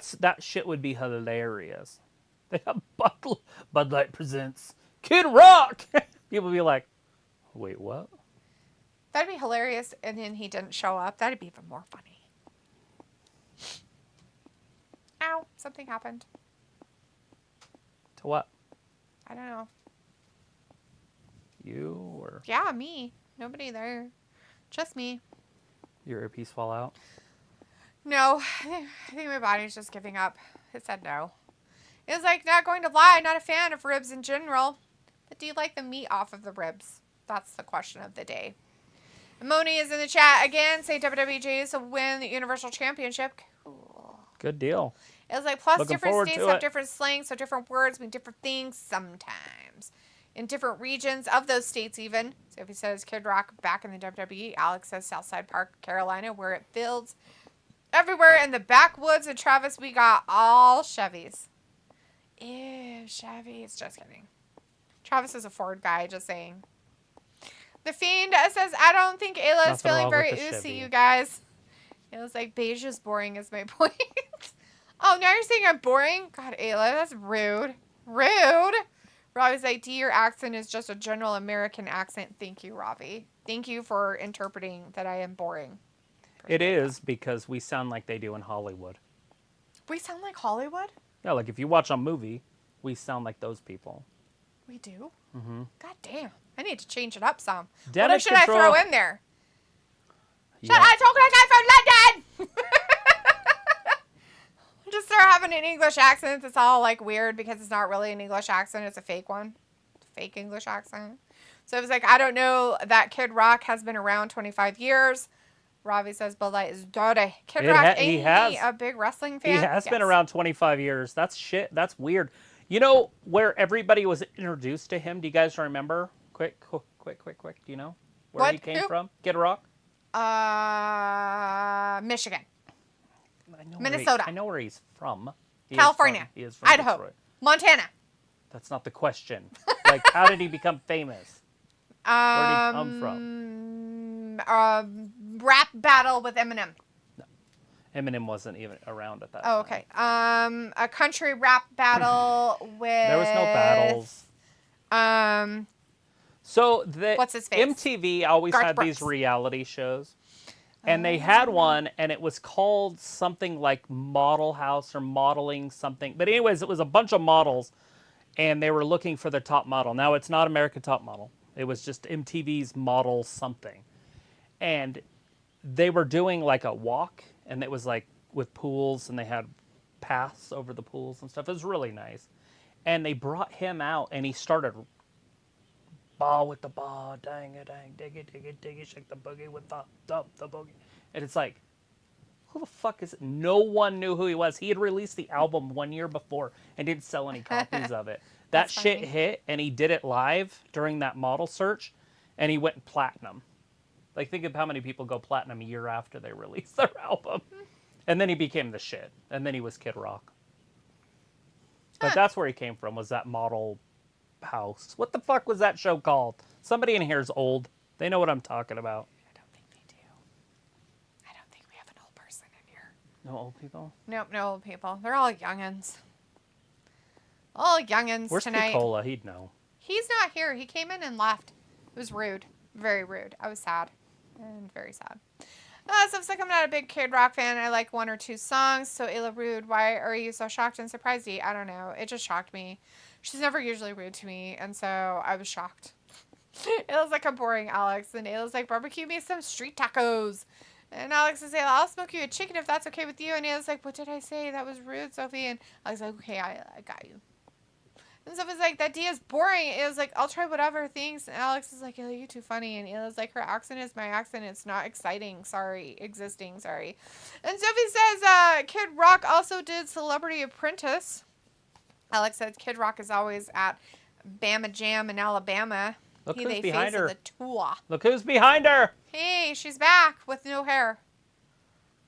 one. That shit would be hilarious. They have Bud Light presents Kid Rock. People would be like, wait, what? That'd be hilarious, and then he didn't show up. That'd be even more funny. Ow, something happened. To what? I don't know. You or Yeah, me. Nobody there. Just me. your earpiece fall out? No, I think my body's just giving up. It said no. It was like, not going to lie, not a fan of ribs in general. But do you like the meat off of the ribs? That's the question of the day. Moni is in the chat again. Say WWJs will win the Universal Championship. Cool. Good deal. It was like, plus Looking different forward states to have it. different slang, so different words mean different things sometimes. In different regions of those states even. So if he says Kid Rock back in the WWE, Alex says Southside Park, Carolina, where it fields. Everywhere in the backwoods of Travis, we got all Chevys. Ew, Chevys. Just kidding. Travis is a Ford guy, just saying. The Fiend says, I don't think Ayla is Nothing feeling wrong very with the oozy, Chevy. you guys. It was like, beige is boring is my point. Oh, now you're saying I'm boring? God, Ayla, that's rude. Rude. Ravi's like, D, your accent is just a general American accent. Thank you, Ravi. Thank you for interpreting that I am boring. It is because we sound like they do in Hollywood. We sound like Hollywood? Yeah, like if you watch a movie, we sound like those people. We do? Mm-hmm. God damn. I need to change it up some. Damage What should I control. throw in there? Yeah. I talk like I'm from London! Just start having an English accent. It's all like weird because it's not really an English accent. It's a fake one. It's a fake English accent. So it was like, I don't know that Kid Rock has been around 25 years. Ravi says Bud Light is dirty. Kid Rock, he ain't has. he a big wrestling fan? He has been Yes. around 25 years. That's shit. That's weird. You know where everybody was introduced to him? Do you guys remember? Quick. Do you know where What? he came Who? from? Kid Rock? Michigan. I know Minnesota. I know where he's from. California. He is from Idaho. Detroit. Montana. That's not the question. Like, how did he become famous? Where did he come from? Rap battle with Eminem. Eminem wasn't even around at that Oh, time. okay. A country rap battle with. There was no battles. So What's his face? MTV always Garth had these Brooks. reality shows. And they had one, and it was called something like Model House or Modeling something. But anyways, it was a bunch of models, and they were looking for the top model. Now, it's not American Top Model. It was just MTV's Model something. And they were doing like a walk, and it was like with pools, and they had paths over the pools and stuff. It was really nice. And they brought him out, and he started ball with the ball, dang it, dig it, shake the boogie with the boogie. And it's like, who the fuck is it? No one knew who he was. He had released the album 1 year before and didn't sell any copies of it. That That's shit funny. hit, and he did it live during that model search, and he went platinum. Like, think of how many people go platinum a year after they release their album. And then he became the shit. And then he was Kid Rock. But that's where he came from, was that Model House. What the fuck was that show called? Somebody in here is old. They know what I'm talking about. I don't think they do. I don't think we have an old person in here. No old people? Nope, no old people. They're all youngins. All youngins Where's tonight. Picola? He'd know. He's not here. He came in and left. It was rude. Very rude. I was sad. And very sad. So it's like I'm not a big Kid Rock fan. I like one or two songs. So Ayla Rude, why are you so shocked and surprised? I don't know. It just shocked me. She's never usually rude to me. And so I was shocked. It was like a boring Alex. And Ayla's like, barbecue me some street tacos. And Alex is like, I'll smoke you a chicken if that's okay with you. And Ayla's like, what did I say? That was rude, Sophie. And I was like, okay, I got you. And Sophie's like, that D is boring. It was like, I'll try whatever things. And Alex is like, Ayla, you're too funny. And Ayla's like, her accent is my accent. It's not exciting. Sorry. Existing. Sorry. And Sophie says, Kid Rock also did Celebrity Apprentice. Alex says, Kid Rock is always at Bama Jam in Alabama. Look He who's they behind face her. of the tour. Look who's behind her. Hey, she's back with no hair.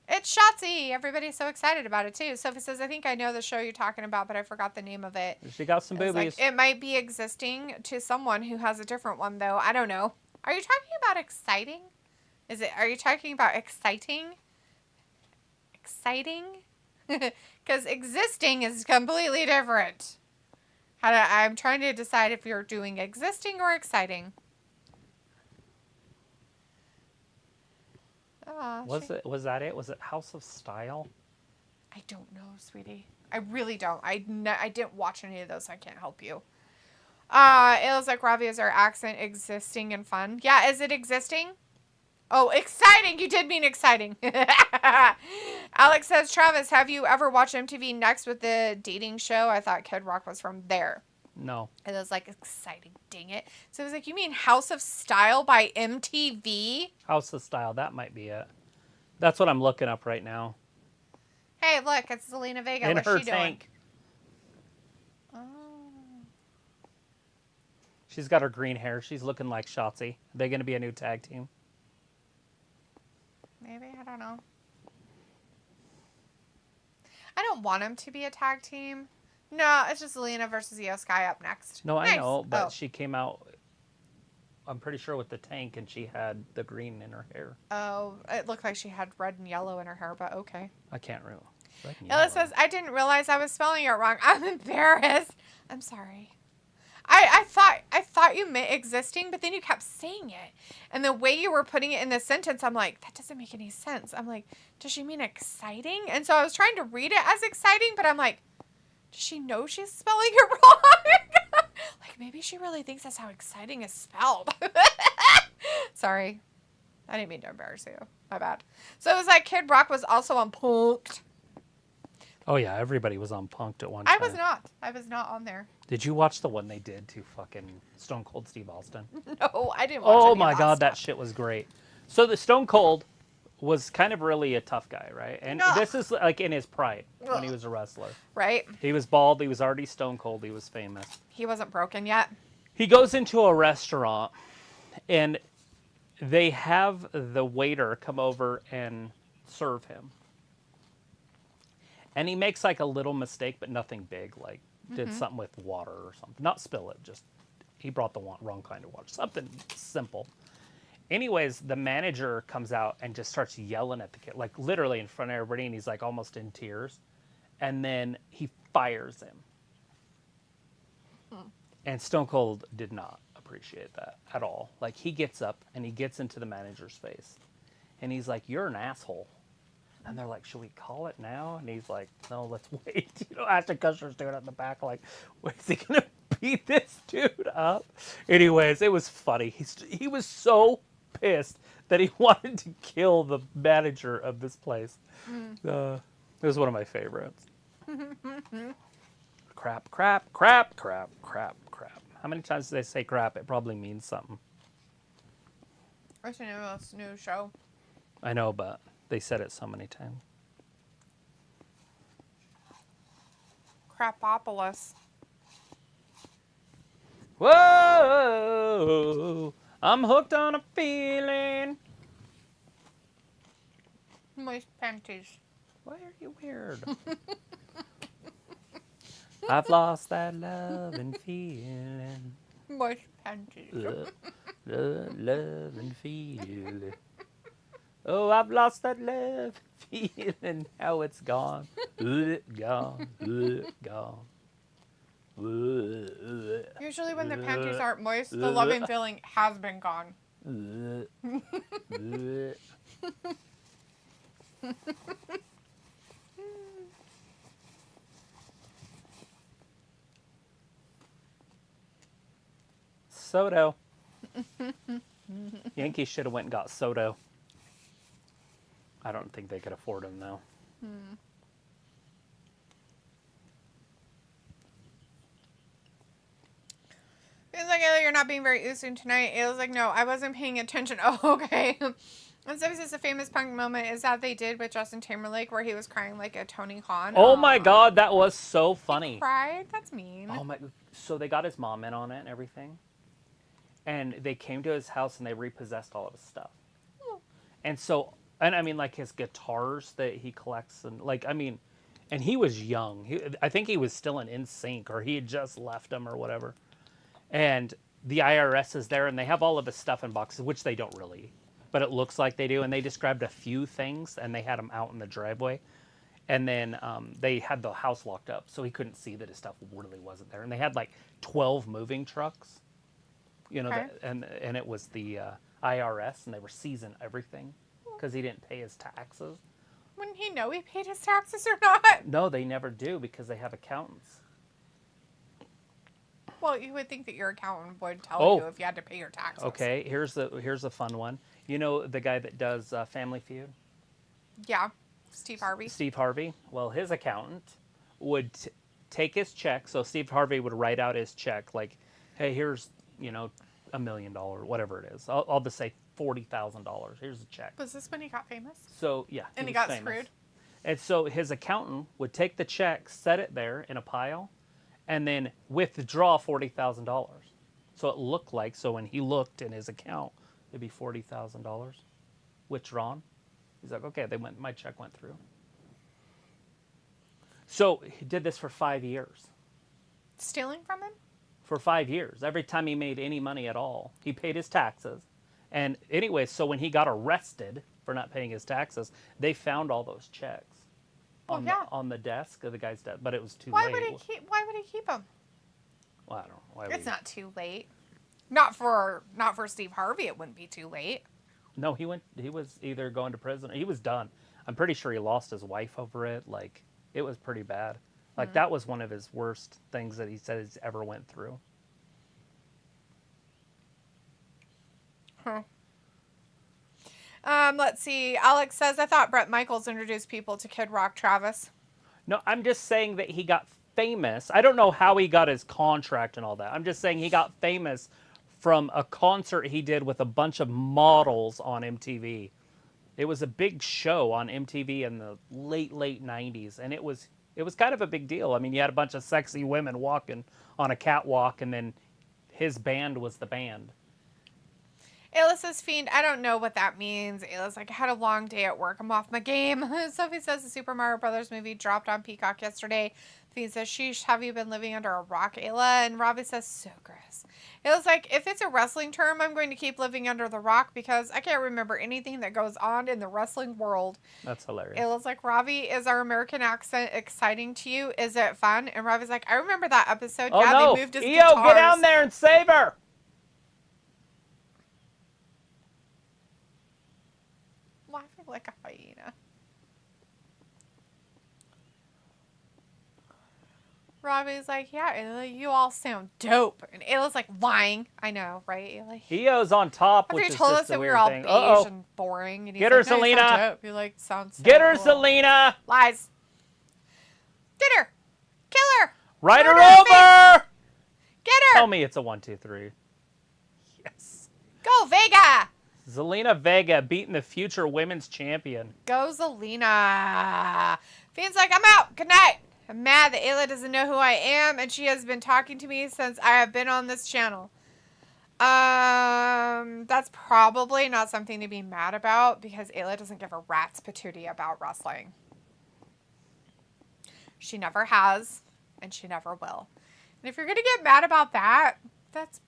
It's Shotzi. Everybody's so excited about it, too. Sophie says, I think I know the show you're talking about, but I forgot the name of it. She got some boobies. Like, it might be existing to someone who has a different one, though. I don't know. Are you talking about exciting? Are you talking about exciting? Exciting? Because existing is completely different. I'm trying to decide if you're doing existing or exciting. Was that it? Was it House of Style? I don't know, sweetie. I really don't. I didn't watch any of those, so I can't help you. It looks like Ravi is our accent, existing and fun. Yeah, is it existing? Oh, exciting! You did mean exciting. Alex says, Travis, have you ever watched MTV Next with the dating show? I thought Kid Rock was from there. No. It was like exciting, dang it. So it was like, you mean House of Style by MTV? House of Style, that might be it. That's what I'm looking up right now. Hey, look, it's Zelina Vega. In What's her she tank. doing? She's got her green hair. She's looking like Shotzi. Are they going to be a new tag team? Maybe, I don't know. I don't want them to be a tag team. No, it's just Zelina versus Io Sky up next. No, nice. I know, but she came out, I'm pretty sure, with the tank, and she had the green in her hair. Oh, it looked like she had red and yellow in her hair, but okay. I can't remember. Ella says, I didn't realize I was spelling it wrong. I'm embarrassed. I'm sorry. I thought you meant existing, but then you kept saying it. And the way you were putting it in the sentence, I'm like, that doesn't make any sense. I'm like, does she mean exciting? And so I was trying to read it as exciting, but I'm like, does she know she's spelling it wrong? Like, maybe she really thinks that's how exciting is spelled. Sorry. I didn't mean to embarrass you. My bad. So it was like Kid Rock was also on Punk'd. Oh, yeah, everybody was on Punk'd at one time. I was not. I was not on there. Did you watch the one they did to fucking Stone Cold Steve Austin? No, I didn't watch Oh, any my of God, that stuff. shit was great. So the Stone Cold was kind of really a tough guy, right? And this is like in his pride when he was a wrestler. Right. He was bald. He was already Stone Cold. He was famous. He wasn't broken yet. He goes into a restaurant, and they have the waiter come over and serve him. And he makes like a little mistake, but nothing big, like did something with water or something. Not spill it, just he brought the wrong kind of water. Something simple. Anyways, the manager comes out and just starts yelling at the kid, like literally in front of everybody, and he's like almost in tears. And then he fires him. And Stone Cold did not appreciate that at all. Like, he gets up and he gets into the manager's face. And he's like, you're an asshole. And they're like, should we call it now? And he's like, no, let's wait. You know, Ashton Kutcher's doing it in the back, like, is he going to beat this dude up? Anyways, it was funny. He was so pissed that he wanted to kill the manager of this place. It was one of my favorites. Crap, crap, crap, crap, crap, crap. How many times do they say crap? It probably means something. It's a new show. I know, but they said it so many times. Crapopolis. Whoa! I'm hooked on a feeling. Moist panties. Why are you weird? I've lost that love and feeling. Moist panties. Love and feeling. Oh, I've lost that love and feeling. Now it's gone. Gone. Gone. Usually when the panties aren't moist, the loving feeling has been gone. Soto. Yankees should have went and got Soto. I don't think they could afford him, though. Feels like you're not being very Usoon tonight. It was like, no, I wasn't paying attention. Oh, okay. And so this is a famous Punk moment is that they did with Justin Timberlake where he was crying like a Tony Khan. Oh my God, that was so funny. He cried? That's mean. Oh my! So they got his mom in on it and everything, and they came to his house and they repossessed all of his stuff. And so, and I mean, like his guitars that he collects, and like, I mean, and he was young. I think he was still in NSYNC, or he had just left them or whatever. And the IRS is there, and they have all of his stuff in boxes, which they don't really, but it looks like they do. And they described a few things, and they had them out in the driveway. And then they had the house locked up, so he couldn't see that his stuff really wasn't there. And they had like 12 moving trucks, you know, Okay. and it was the IRS, and they were seizing everything because he didn't pay his taxes. Wouldn't he know he paid his taxes or not? No, they never do because they have accountants. Well, you would think that your accountant would tell Oh. you if you had to pay your taxes. Okay, here's a fun one. You know the guy that does Family Feud? Yeah. Steve Harvey. Steve Harvey. Well, his accountant would take his check. So Steve Harvey would write out his check like, hey, here's, you know, $1 million, whatever it is. I'll just say $40,000. Here's a check. Was this when he got famous? So, yeah. And he was got famous. screwed? And so his accountant would take the check, set it there in a pile, and then withdraw $40,000. So it looked like, so when he looked in his account, it'd be $40,000 withdrawn. He's like, okay, my check went through. So he did this for 5 years. Stealing from him? For 5 years. Every time he made any money at all, he paid his taxes. And anyway, so when he got arrested for not paying his taxes, they found all those checks on the desk of the guy's desk, but it was too Why late. would he keep them? Well, I don't know. Why It's not too late. Not for Steve Harvey, it wouldn't be too late. No, he was either going to prison or he was done. I'm pretty sure he lost his wife over it. Like, it was pretty bad. Like, that was one of his worst things that he said he's ever went through. Huh. Let's see. Alex says, I thought Bret Michaels introduced people to Kid Rock, Travis. No, I'm just saying that he got famous. I don't know how he got his contract and all that. I'm just saying he got famous from a concert he did with a bunch of models on MTV. It was a big show on MTV in the late 90s, and it was kind of a big deal. I mean, you had a bunch of sexy women walking on a catwalk, and then his band was the band. Ayla says, Fiend, I don't know what that means. Ayla's like, I had a long day at work. I'm off my game. Sophie says the Super Mario Brothers movie dropped on Peacock yesterday. Fiend says, sheesh, have you been living under a rock, Ayla? And Robbie says, so gross. Ayla's like, if it's a wrestling term, I'm going to keep living under the rock because I can't remember anything that goes on in the wrestling world. That's hilarious. Ayla's like, Robbie, is our American accent exciting to you? Is it fun? And Robbie's like, I remember that episode. Oh, yeah, no. They moved his Io, guitars. get down there and save her! Laughing like a hyena. Robbie's like, yeah, Ayla, you all sound dope. And Ayla's like, lying. I know, right, Ayla? Io's on top, After which he is told just us a that we weird were all thing. beige Uh-oh. and boring. And he's Get her, like, no, you sound Selena. dope. You're like, sounds so Get her, cool. Selena! Lies. Get her. Kill her. Ride her Murder her over! Get her. Tell me it's a 1, 2, 3. Yes. Go, Vega. Zelina Vega beating the future women's champion. Go, Zelina. Fiend's like, I'm out. Good night. I'm mad that Ayla doesn't know who I am, and she has been talking to me since I have been on this channel. That's probably not something to be mad about, because Ayla doesn't give a rat's patootie about wrestling. She never has, and she never will. And if you're going to get mad about that, that's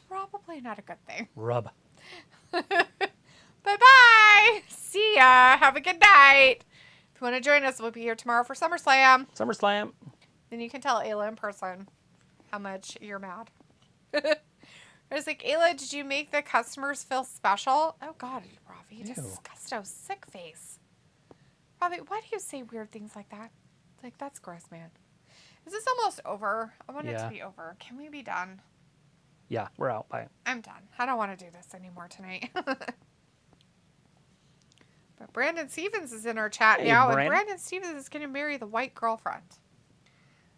probably not a good thing. Rub. Bye-bye. See ya. Have a good night. If you want to join us, we'll be here tomorrow for SummerSlam. SummerSlam. Then you can tell Ayla in person how much you're mad. I was like, Ayla, did you make the customers feel special? Oh, God, Ravi, Ew. disgusto, sick face. Ravi, why do you say weird things like that? Like, that's gross, man. Is this almost over? I want it to be over. Can we be done? Yeah, we're out. Bye. I'm done. I don't want to do this anymore tonight. But Brandon Stevens is in our chat now, and Brandon Stevens is going to marry the white girlfriend.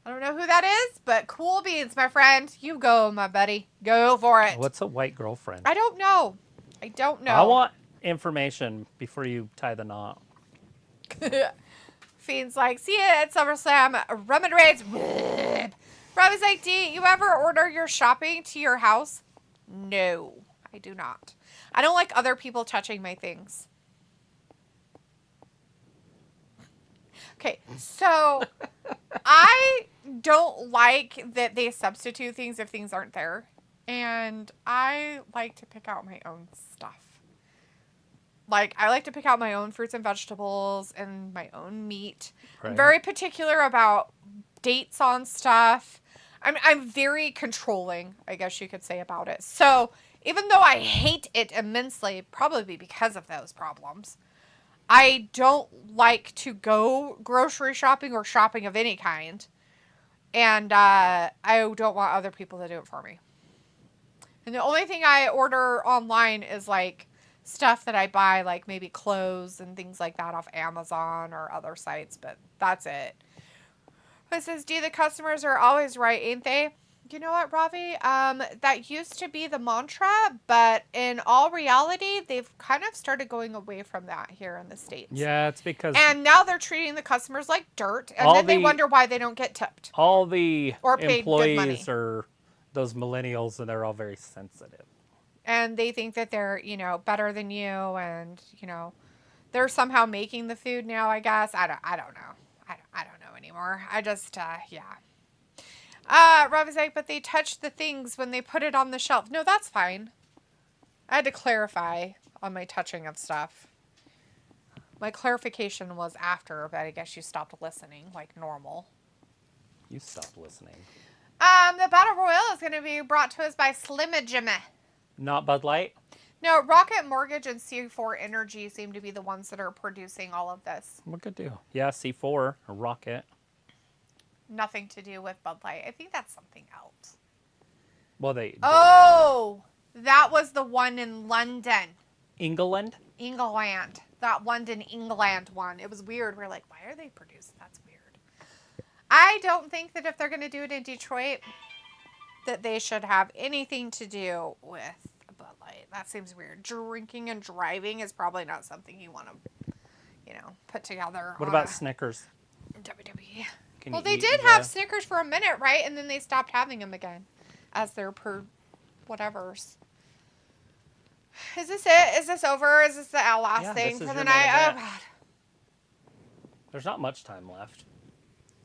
I don't know who that is, but cool beans, my friend. You go, my buddy. Go for it. What's a white girlfriend? I don't know. I don't know. I want information before you tie the knot. Fiend's like, see you at SummerSlam. Rum and Raids. Robbie's like, do you ever order your shopping to your house? No, I do not. I don't like other people touching my things. So, I don't like that they substitute things if things aren't there. And I like to pick out my own stuff. Like, I like to pick out my own fruits and vegetables and my own meat. Right. I'm very particular about dates on stuff. I'm very controlling, I guess you could say, about it. So, even though I hate it immensely, probably because of those problems, I don't like to go grocery shopping or shopping of any kind. And I don't want other people to do it for me. And the only thing I order online is, like, stuff that I buy, like maybe clothes and things like that off Amazon or other sites, but that's it. It says, the customers are always right, ain't they? You know what, Ravi? That used to be the mantra, but in all reality, they've kind of started going away from that here in the States. Yeah, it's because... And now they're treating the customers like dirt, and then they wonder why they don't get tipped. All the or paid good money. Employees are those millennials, and they're all very sensitive. And they think that they're, better than you, and, they're somehow making the food now, I guess. I don't know. I don't know anymore. I just, yeah. Rob is like, but they touched the things when they put it on the shelf. No, that's fine. I had to clarify on my touching of stuff. My clarification was after, but I guess you stopped listening like normal. You stopped listening. The Battle Royale is going to be brought to us by Slimma. Not Bud Light? No, Rocket Mortgage and C4 Energy seem to be the ones that are producing all of this. What good deal? Yeah, C4 or Rocket. Nothing to do with Bud Light. I think that's something else. Well, they... Oh! That was the one in London. England? England. That London, England one. It was weird. We're like, why are they producing? That's weird. I don't think that if they're going to do it in Detroit, that they should have anything to do with Bud Light. That seems weird. Drinking and driving is probably not something you want to, put together. What about Snickers? WWE. Well, they did have Snickers for a minute, right? And then they stopped having them again as their whatevers. Is this it? Is this over? Is this the last thing for the night? Oh, God. There's not much time left.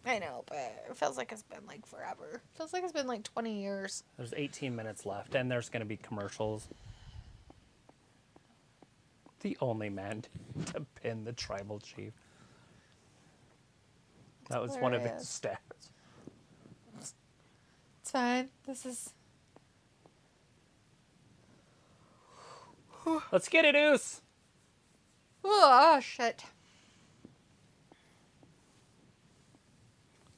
I know, but it feels like it's been like forever. It feels like it's been like 20 years. There's 18 minutes left, and there's going to be commercials. The only man to pin the tribal chief. That was one of his stats. It's fine. This is... Let's get it, Oos! Oh, shit.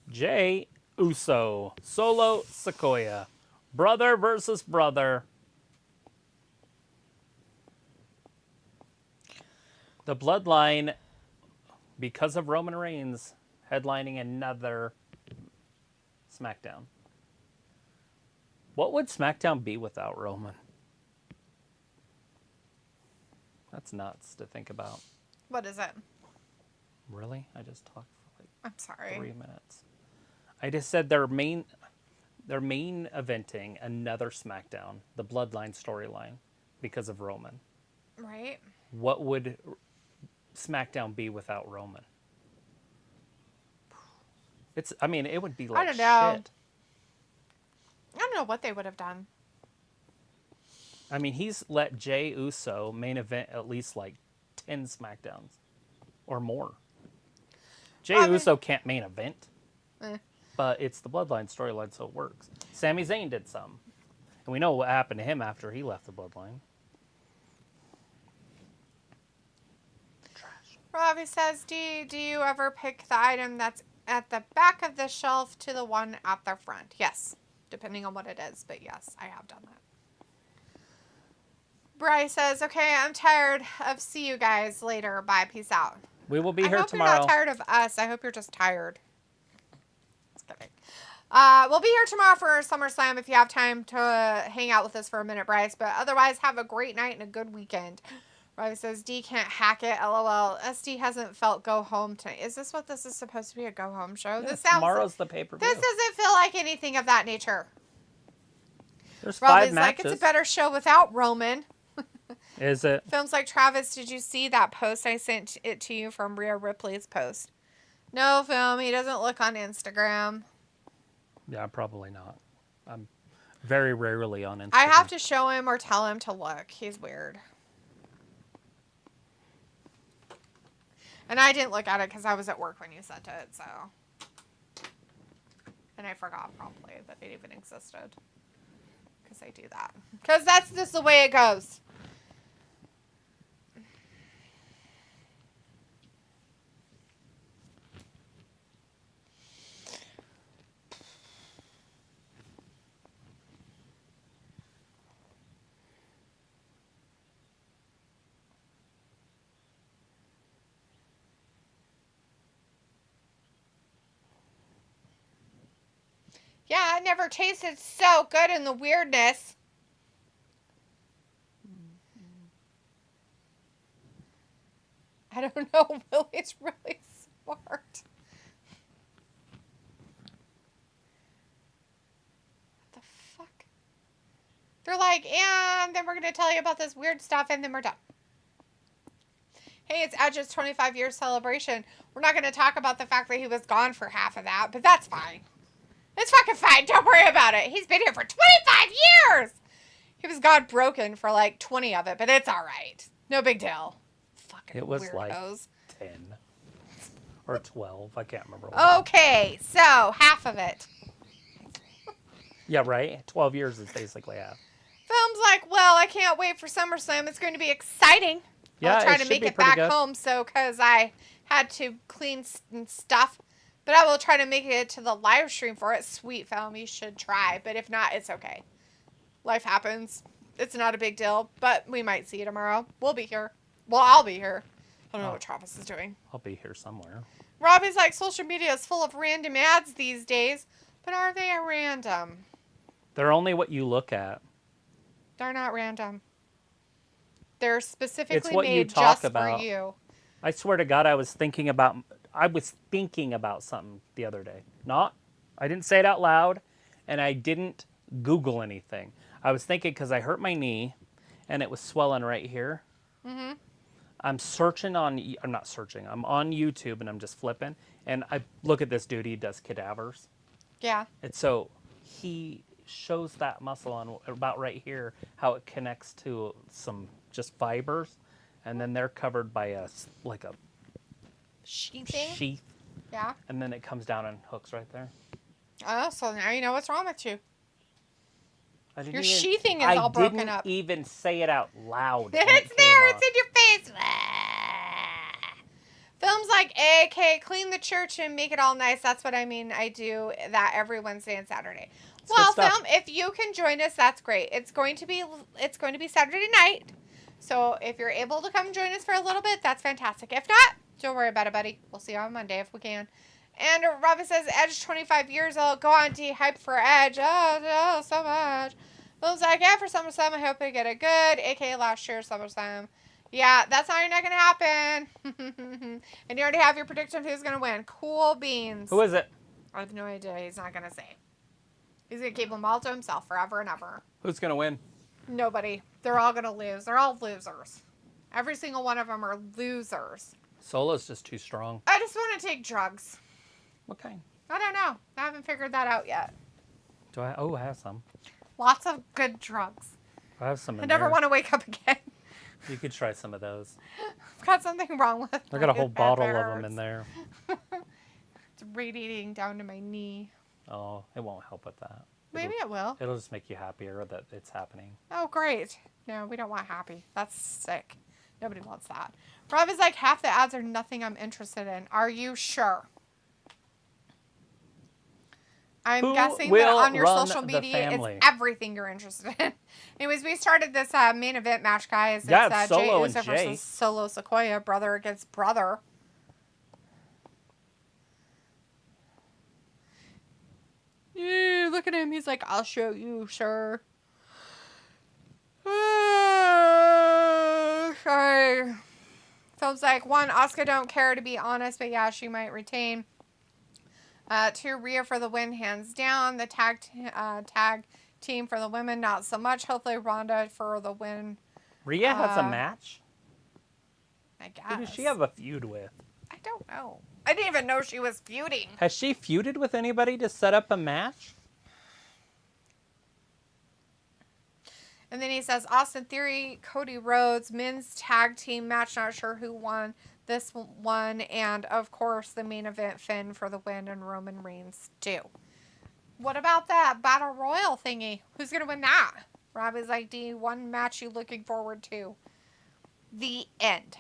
Jay Uso, Solo Sikoa. Brother versus brother. The Bloodline, because of Roman Reigns, headlining another SmackDown. What would SmackDown be without Roman? That's nuts to think about. What is it? Really? I just talked for I'm sorry. 3 minutes. I just said they're main eventing another SmackDown, the Bloodline storyline, because of Roman. Right. What would SmackDown be without Roman? It would be like I don't know. shit. I don't know what they would have done. I mean, he's let Jey Uso main event at least like 10 SmackDowns or more. Jey Uso can't main event, but it's the Bloodline storyline, so it works. Sami Zayn did some. And we know what happened to him after he left the Bloodline. Trash. Ravi says, do you ever pick the item that's at the back of the shelf to the one at the front? Yes, depending on what it is, but yes, I have done that. Bryce says, okay, I'm tired of see you guys later. Bye, peace out. We will be here tomorrow. I hope you're not tired of us. I hope you're just tired. Just kidding. We'll be here tomorrow for SummerSlam if you have time to hang out with us for a minute, Bryce. But otherwise, have a great night and a good weekend. Bryce says, D can't hack it. LOL. SD hasn't felt go home tonight. Is this what this is supposed to be, a go home show? Yeah, tomorrow's the pay-per-view. This doesn't feel like anything of that nature. There's 5 matches. Like, it's a better show without Roman. Is it? Films like Travis, did you see that post I sent it to you from Rhea Ripley's post? No, film. He doesn't look on Instagram. Yeah, probably not. I'm very rarely on Instagram. I have to show him or tell him to look. He's weird. And I didn't look at it because I was at work when you sent it, so. And I forgot probably that it even existed. Because I do that. Because that's just the way it goes. Yeah, it never tasted so good in the weirdness. I don't know. Willie's really smart. What the fuck? They're like, and then we're going to tell you about this weird stuff, and then we're done. Hey, it's Edge's 25-year celebration. We're not going to talk about the fact that he was gone for half of that, but that's fine. It's fucking fine. Don't worry about it. He's been here for 25 years. He was God broken for like 20 of it, but it's all right. No big deal. Fucking It was weirdos. like 10 or 12. I can't remember. Okay, so half of it. Yeah, right? 12 years is basically half. Film's like, well, I can't wait for SummerSlam. It's going to be exciting. Yeah, I'll try to should make be it pretty back good. home, so because I had to clean stuff. But I will try to make it to the live stream for it. Sweet, film. You should try. But if not, it's okay. Life happens. It's not a big deal. But we might see you tomorrow. We'll be here. Well, I'll be here. I don't know what Travis is doing. I'll be here somewhere. Robbie's like, social media is full of random ads these days. But are they random? They're only what you look at. They're not random. They're specifically It's what you made talk just about. for you. I swear to God, I was thinking about something the other day. I didn't say it out loud, and I didn't Google anything. I was thinking because I hurt my knee, and it was swelling right here. Mm-hmm. I'm not searching. I'm on YouTube, and I'm just flipping, and I look at this dude. He does cadavers. Yeah. And so he shows that muscle on about right here, how it connects to some just fibers, and then they're covered by a Sheathing? sheath, Yeah. and then it comes down and hooks right there. Oh, so now you know what's wrong with you. Your Even, sheathing is all broken up. I didn't even say it out loud. when It's it came there. on. It's in your face. Films like AK, clean the church and make it all nice. That's what I mean. I do that every Wednesday and Saturday. Well, good stuff. film, if you can join us, that's great. It's going to be Saturday night. So if you're able to come join us for a little bit, that's fantastic. If not, don't worry about it, buddy. We'll see you on Monday if we can. And Robin says, Edge 25 years old. Go on, D. Hype for Edge. Oh, so much. Film's like, yeah, for SummerSlam, I hope they get it good. AK last year, SummerSlam. Yeah, that's not going to happen. And you already have your prediction of who's going to win. Cool beans. Who is it? I have no idea. He's not going to say. He's going to keep them all to himself forever and ever. Who's going to win? Nobody. They're all going to lose. They're all losers. Every single one of them are losers. Solo's just too strong. I just want to take drugs. What kind? I don't know. I haven't figured that out yet. Do I? Oh, I have some. Lots of good drugs. I have some in I never there. want to wake up again. You could try some of those. I've got something wrong with I got a whole my bottle of hurts. them in there. It's radiating down to my knee. Oh, it won't help with that. Maybe it will. It'll just make you happier that it's happening. Oh, great. No, we don't want happy. That's sick. Nobody wants that. Rob is like, half the ads are nothing I'm interested in. Are you sure? I'm Who guessing that will on your run social the media, family? it's everything you're interested in. Anyways, we started this main event match, guys. Yeah, it's it's Jey Solo and Uso Jey. versus Solo Sequoia, brother against brother. Yeah, look at him. He's like, I'll show you, sure. Sorry. Phil's like, 1, Asuka don't care to be honest, but yeah, she might retain. 2, Rhea for the win, hands down. The tag team for the women, not so much. Hopefully Ronda for the win. Rhea has a match? I guess. Who does she have a feud with? I don't know. I didn't even know she was feuding. Has she feuded with anybody to set up a match? And then he says, Austin Theory, Cody Rhodes, men's tag team match, not sure who won. This one, and of course, the main event, Finn for the win, and Roman Reigns too. What about that Battle Royal thingy? Who's going to win that? Robbie's like, D, one match you looking forward to. The end.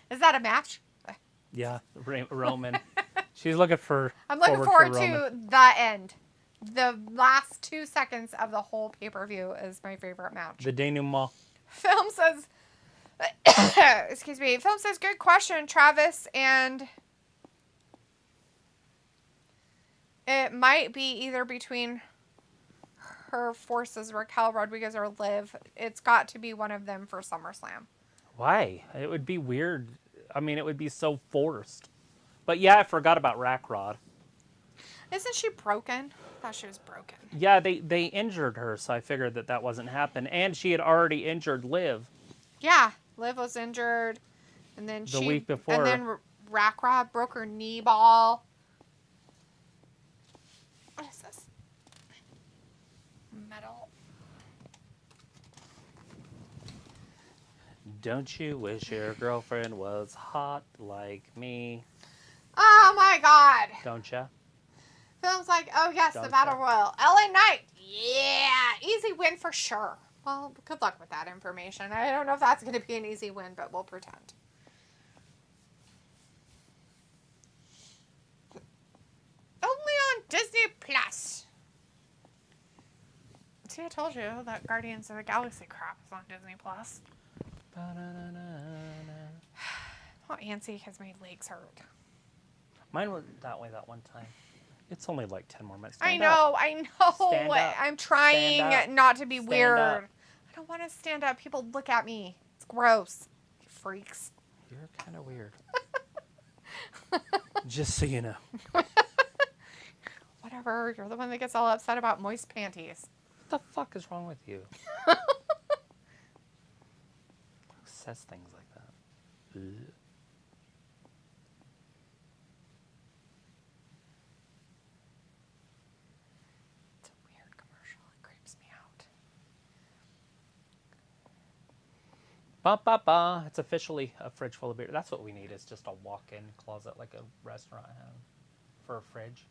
Is that a match? Yeah, Roman. She's looking for. I'm looking forward to to the end. The last 2 seconds of the whole pay-per-view is my favorite match. the denouement. Film says, excuse me, Film says, good question, Travis, and it might be either between her forces, Raquel Rodriguez or Liv. It's got to be one of them for SummerSlam. Why? It would be weird. I mean, it would be so forced. But yeah, I forgot about Rackrod. Isn't she broken? I thought she was broken. Yeah, they injured her, so I figured that wasn't happening. And she had already injured Liv. Yeah, Liv was injured, and then The week before. and then Rackrod broke her knee ball. What is this? Metal. Don't you wish your girlfriend was hot like me? Oh my God! Don't ya? Film's like, oh yes, the Don't Battle say. Royal. LA Knight. Yeah, easy win for sure. Well, good luck with that information. I don't know if that's going to be an easy win, but we'll pretend. Only on Disney Plus. See, I told you that Guardians of the Galaxy crap is on Disney Plus. Oh, antsy because my legs hurt. Mine was that way that one time. It's only like 10 more minutes. I Stand know. up. I'm trying Stand up. not to be Stand weird. up. I don't want to stand up. People look at me. It's gross. You freaks. You're kind of weird. Just so you know. Whatever. You're the one that gets all upset about moist panties. What the fuck is wrong with you? Who says things like that? Ugh. It's a weird commercial. It creeps me out. Ba ba ba. It's officially a fridge full of beer. That's what we need. Is just a walk-in closet like a restaurant has for a fridge.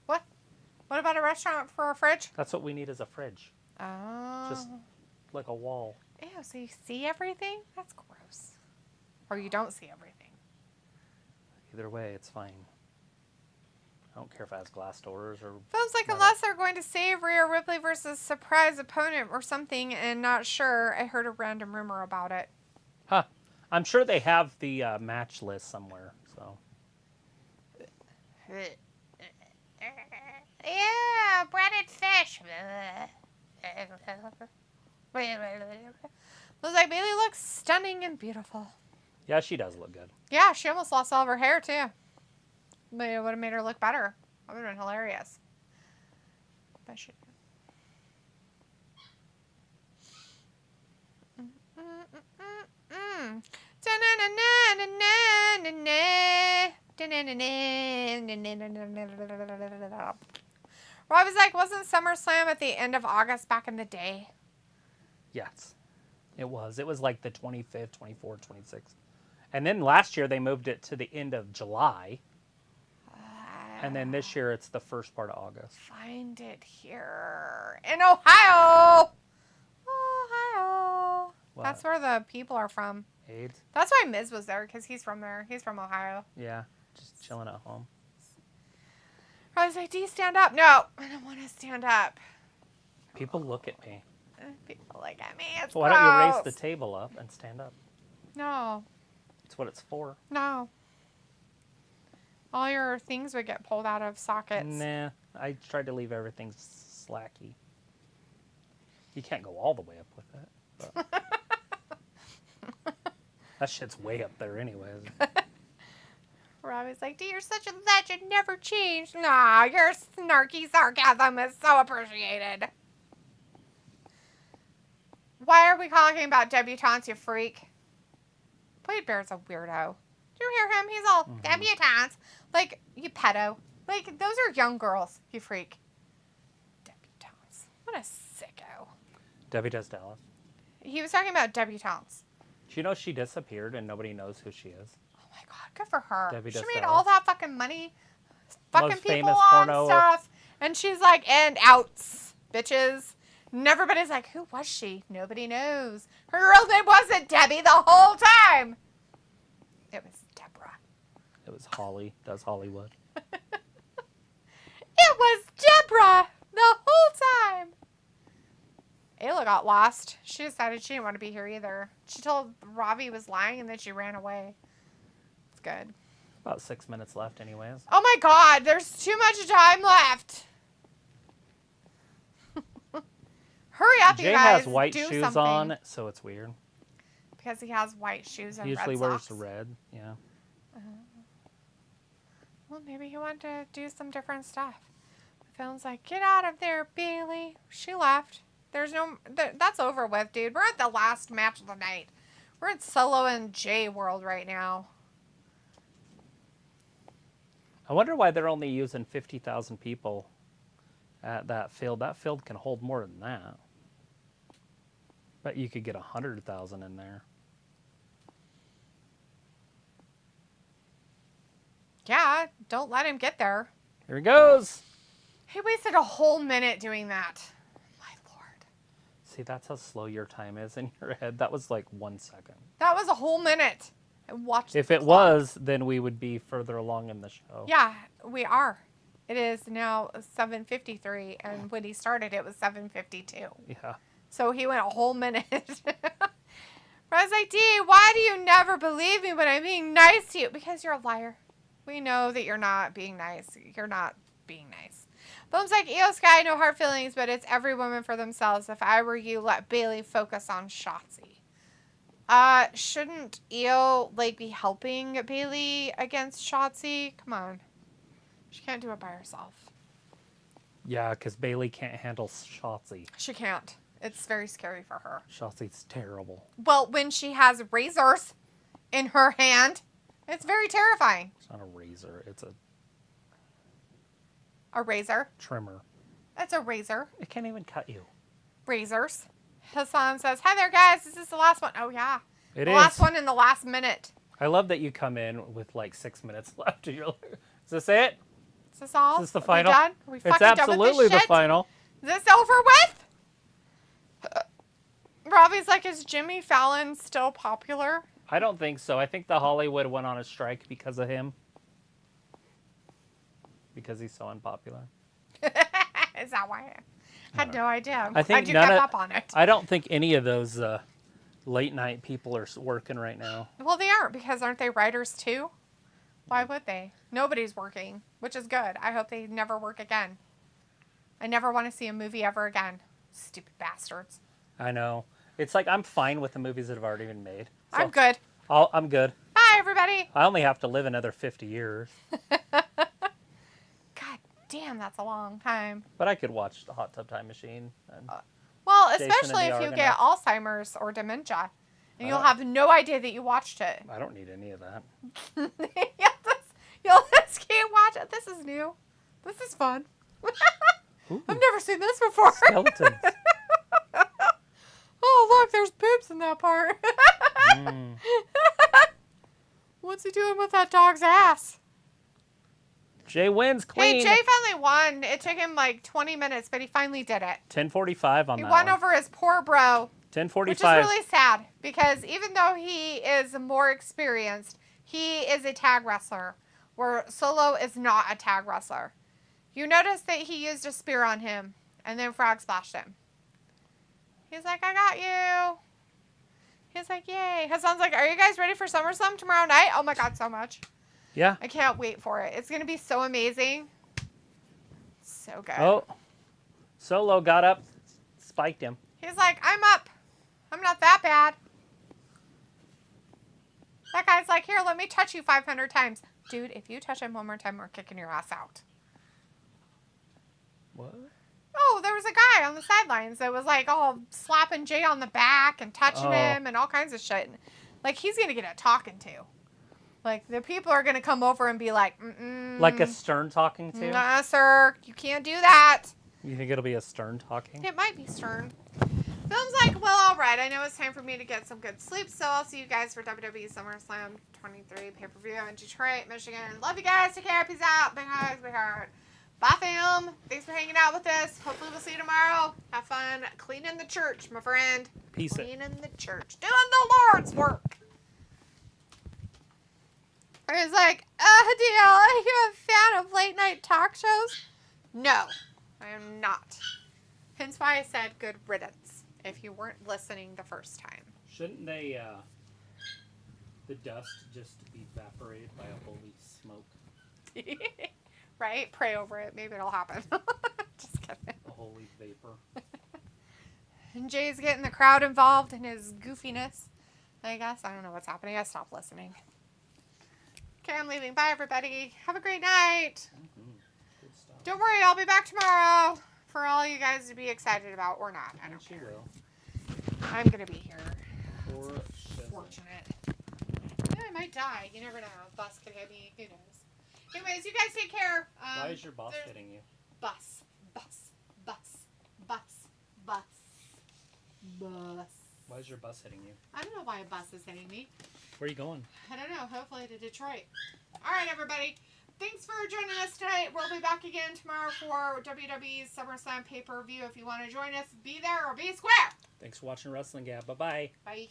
What? What about a restaurant for a fridge? That's what we need is a fridge. Oh. Just like a wall. Ew, so you see everything? That's gross. Or you don't see everything. Either way, it's fine. I don't care if it has glass doors or... Feels like metal. unless they're going to save Rhea Ripley versus surprise opponent or something, and not sure, I heard a random rumor about it. Huh. I'm sure they have the match list somewhere, so... Yeah, breaded fish. Looks like Bailey looks stunning and beautiful. Yeah, she does look good. Yeah, she almost lost all of her hair, too. But it would have made her look better. That would have been hilarious. But she... Rob was like, wasn't SummerSlam at the end of August back in the day? Yes, it was. It was like the 25th, 24th, 26th. And then last year they moved it to the end of July. And then this year it's the first part of August. Find it here. In Ohio! Ohio. What? That's where the people are from. AIDS? That's why Miz was there, because he's from there. He's from Ohio. Yeah, just chilling at home. I was like, do you stand up? No, I don't want to stand up. People look at me. People look at me. It's So why don't you raise gross. the table up and stand up? No, That's what it's for. no. All your things would get pulled out of sockets. Nah, I tried to leave everything slacky. You can't go all the way up with it. But that shit's way up there anyways. Robbie's like, dude, you're such a legend, never changed. Nah, your snarky sarcasm is so appreciated. Why are we talking about debutantes, you freak? Blade Bear's a weirdo. Did you hear him? He's all debutantes. Like, you pedo. Like, those are young girls, you freak. Debutantes. What a sicko. Debbie does Dallas. He was talking about debutantes. Do you know she disappeared and nobody knows who she is? Oh my god, good for her. Debbie She does made Dallas. all that fucking money. Fucking Most people famous on porno. stuff. And she's like, and outs, bitches. And everybody's like, who was she? Nobody knows. Her real name wasn't Debbie the whole time. It was Deborah. It was Holly. Does Hollywood. It was Deborah the whole time. Ayla got lost. She decided she didn't want to be here either. She told Ravi was lying and then she ran away. It's good. About 6 minutes left anyways. Oh my god, there's too much time left. Hurry up, Jay you guys. has white do shoes something. on, so it's weird. Because he has white shoes and He usually red wears socks. red, yeah. Well, maybe he wanted to do some different stuff. The film's like, get out of there, Bailey. She left. There's no... That's over with, dude. We're at the last match of the night. We're in Solo and Jay world right now. I wonder why they're only using 50,000 people at that field. That field can hold more than that. Bet you could get 100,000 in there. Yeah, don't let him get there. Here he goes. He wasted a whole minute doing that. My lord. See, that's how slow your time is in your head. That was like 1 second. That was a whole minute. I watched If the it clock. was, then we would be further along in the show. Yeah, we are. It is now 7:53, and when he started, it was 7:52. Yeah. So he went a whole minute. But I was like, Dee, why do you never believe me when I'm being nice to you? Because you're a liar. We know that you're not being nice. You're not being nice. Boom's like, Io Sky, no hard feelings, but it's every woman for themselves. If I were you, let Bailey focus on Shotzi. Shouldn't Io, like, be helping Bailey against Shotzi? Come on. She can't do it by herself. Yeah, because Bailey can't handle Shotzi. She can't. It's very scary for her. Shotzi's terrible. Well, when she has razors in her hand, it's very terrifying. It's not a razor. It's a A razor. trimmer. That's a razor. It can't even cut you. Razors. Hassan says, hi there, guys. Is this the last one? Oh, yeah. It the is. last one in the last minute. I love that you come in with like 6 minutes left. And you're like, is this it? Is this all? Is this the Are we final? done? Are we It's fucking done with absolutely this the shit? final. Is this over with? Robbie's like, is Jimmy Fallon still popular? I don't think so. I think the Hollywood went on a strike because of him. Because he's so unpopular. Is that why? I had no idea. I think you none kept of, up on it. I don't think any of those late night people are working right now. Well, they aren't, because aren't they writers too? Why would they? Nobody's working, which is good. I hope they never work again. I never want to see a movie ever again. Stupid bastards. I know. It's like I'm fine with the movies that have already been made. So I'm good. I'm good. Bye, everybody. I only have to live another 50 years. God damn, that's a long time. But I could watch The Hot Tub Time Machine. And Well, Jason and especially the if you get Argonauts. Alzheimer's or dementia. And you'll Oh. have no idea that you watched it. I don't need any of that. You'll just keep watching. This is new. This is fun. Ooh, I've never seen this before. skeletons. Oh, look, there's boobs in that part. Mm. What's he doing with that dog's ass? Jay wins clean. Hey, Jay finally won. It took him like 20 minutes, but he finally did it. 10:45 on He that won one. over his poor bro. 10:45. Which is really sad, because even though he is more experienced, he is a tag wrestler, where Solo is not a tag wrestler. You notice that he used a spear on him, and then frog splashed him. He's like, I got you. He's like, yay. Hassan's like, are you guys ready for SummerSlam tomorrow night? Oh my god, so much. Yeah. I can't wait for it. It's going to be so amazing. So good. Oh. Solo got up, spiked him. He's like, I'm up. I'm not that bad. That guy's like, here, let me touch you 500 times. Dude, if you touch him one more time, we're kicking your ass out. What? Oh, there was a guy on the sidelines that was like, all slapping Jay on the back and touching Oh. him and all kinds of shit. Like, he's going to get a talking to. Like, the people are going to come over and be like, Like a Stern talking to? Nah, sir. You can't do that. You think it'll be a Stern talking? It might be Stern. Phil's like, well, all right. I know it's time for me to get some good sleep, so I'll see you guys for WWE SummerSlam 23 pay-per-view in Detroit, Michigan. Love you guys. Take care. Peace out. Big hugs. Big heart. Bye, fam. Thanks for hanging out with us. Hopefully we'll see you tomorrow. Have fun cleaning the church, my friend. Peace. Cleaning the church. Doing the Lord's work. I was like, DL, are you a fan of late night talk shows? No, I am not. Hence why I said good riddance, if you weren't listening the first time. Shouldn't they, the dust just be evaporated by a holy smoke? Right? Pray over it. Maybe it'll happen. Just kidding. A holy vapor. And Jay's getting the crowd involved in his goofiness. I guess. I don't know what's happening. I stopped listening. Okay, I'm leaving. Bye, everybody. Have a great night. Good stuff. Don't worry. I'll be back tomorrow for all you guys to be excited about or not. I don't care. I'm going to be here. Fortunate. Yeah, I might die. You never know. Bus could hit me. Who knows? Anyways, you guys take care. Why is your boss hitting you? Bus. Why is your bus hitting you? I don't know why a bus is hitting me. Where are you going? I don't know. Hopefully to Detroit. All right, everybody. Thanks for joining us tonight. We'll be back again tomorrow for WWE SummerSlam pay-per-view. If you want to join us, be there or be square. Thanks for watching Wrestling Gab. Bye-bye. Bye.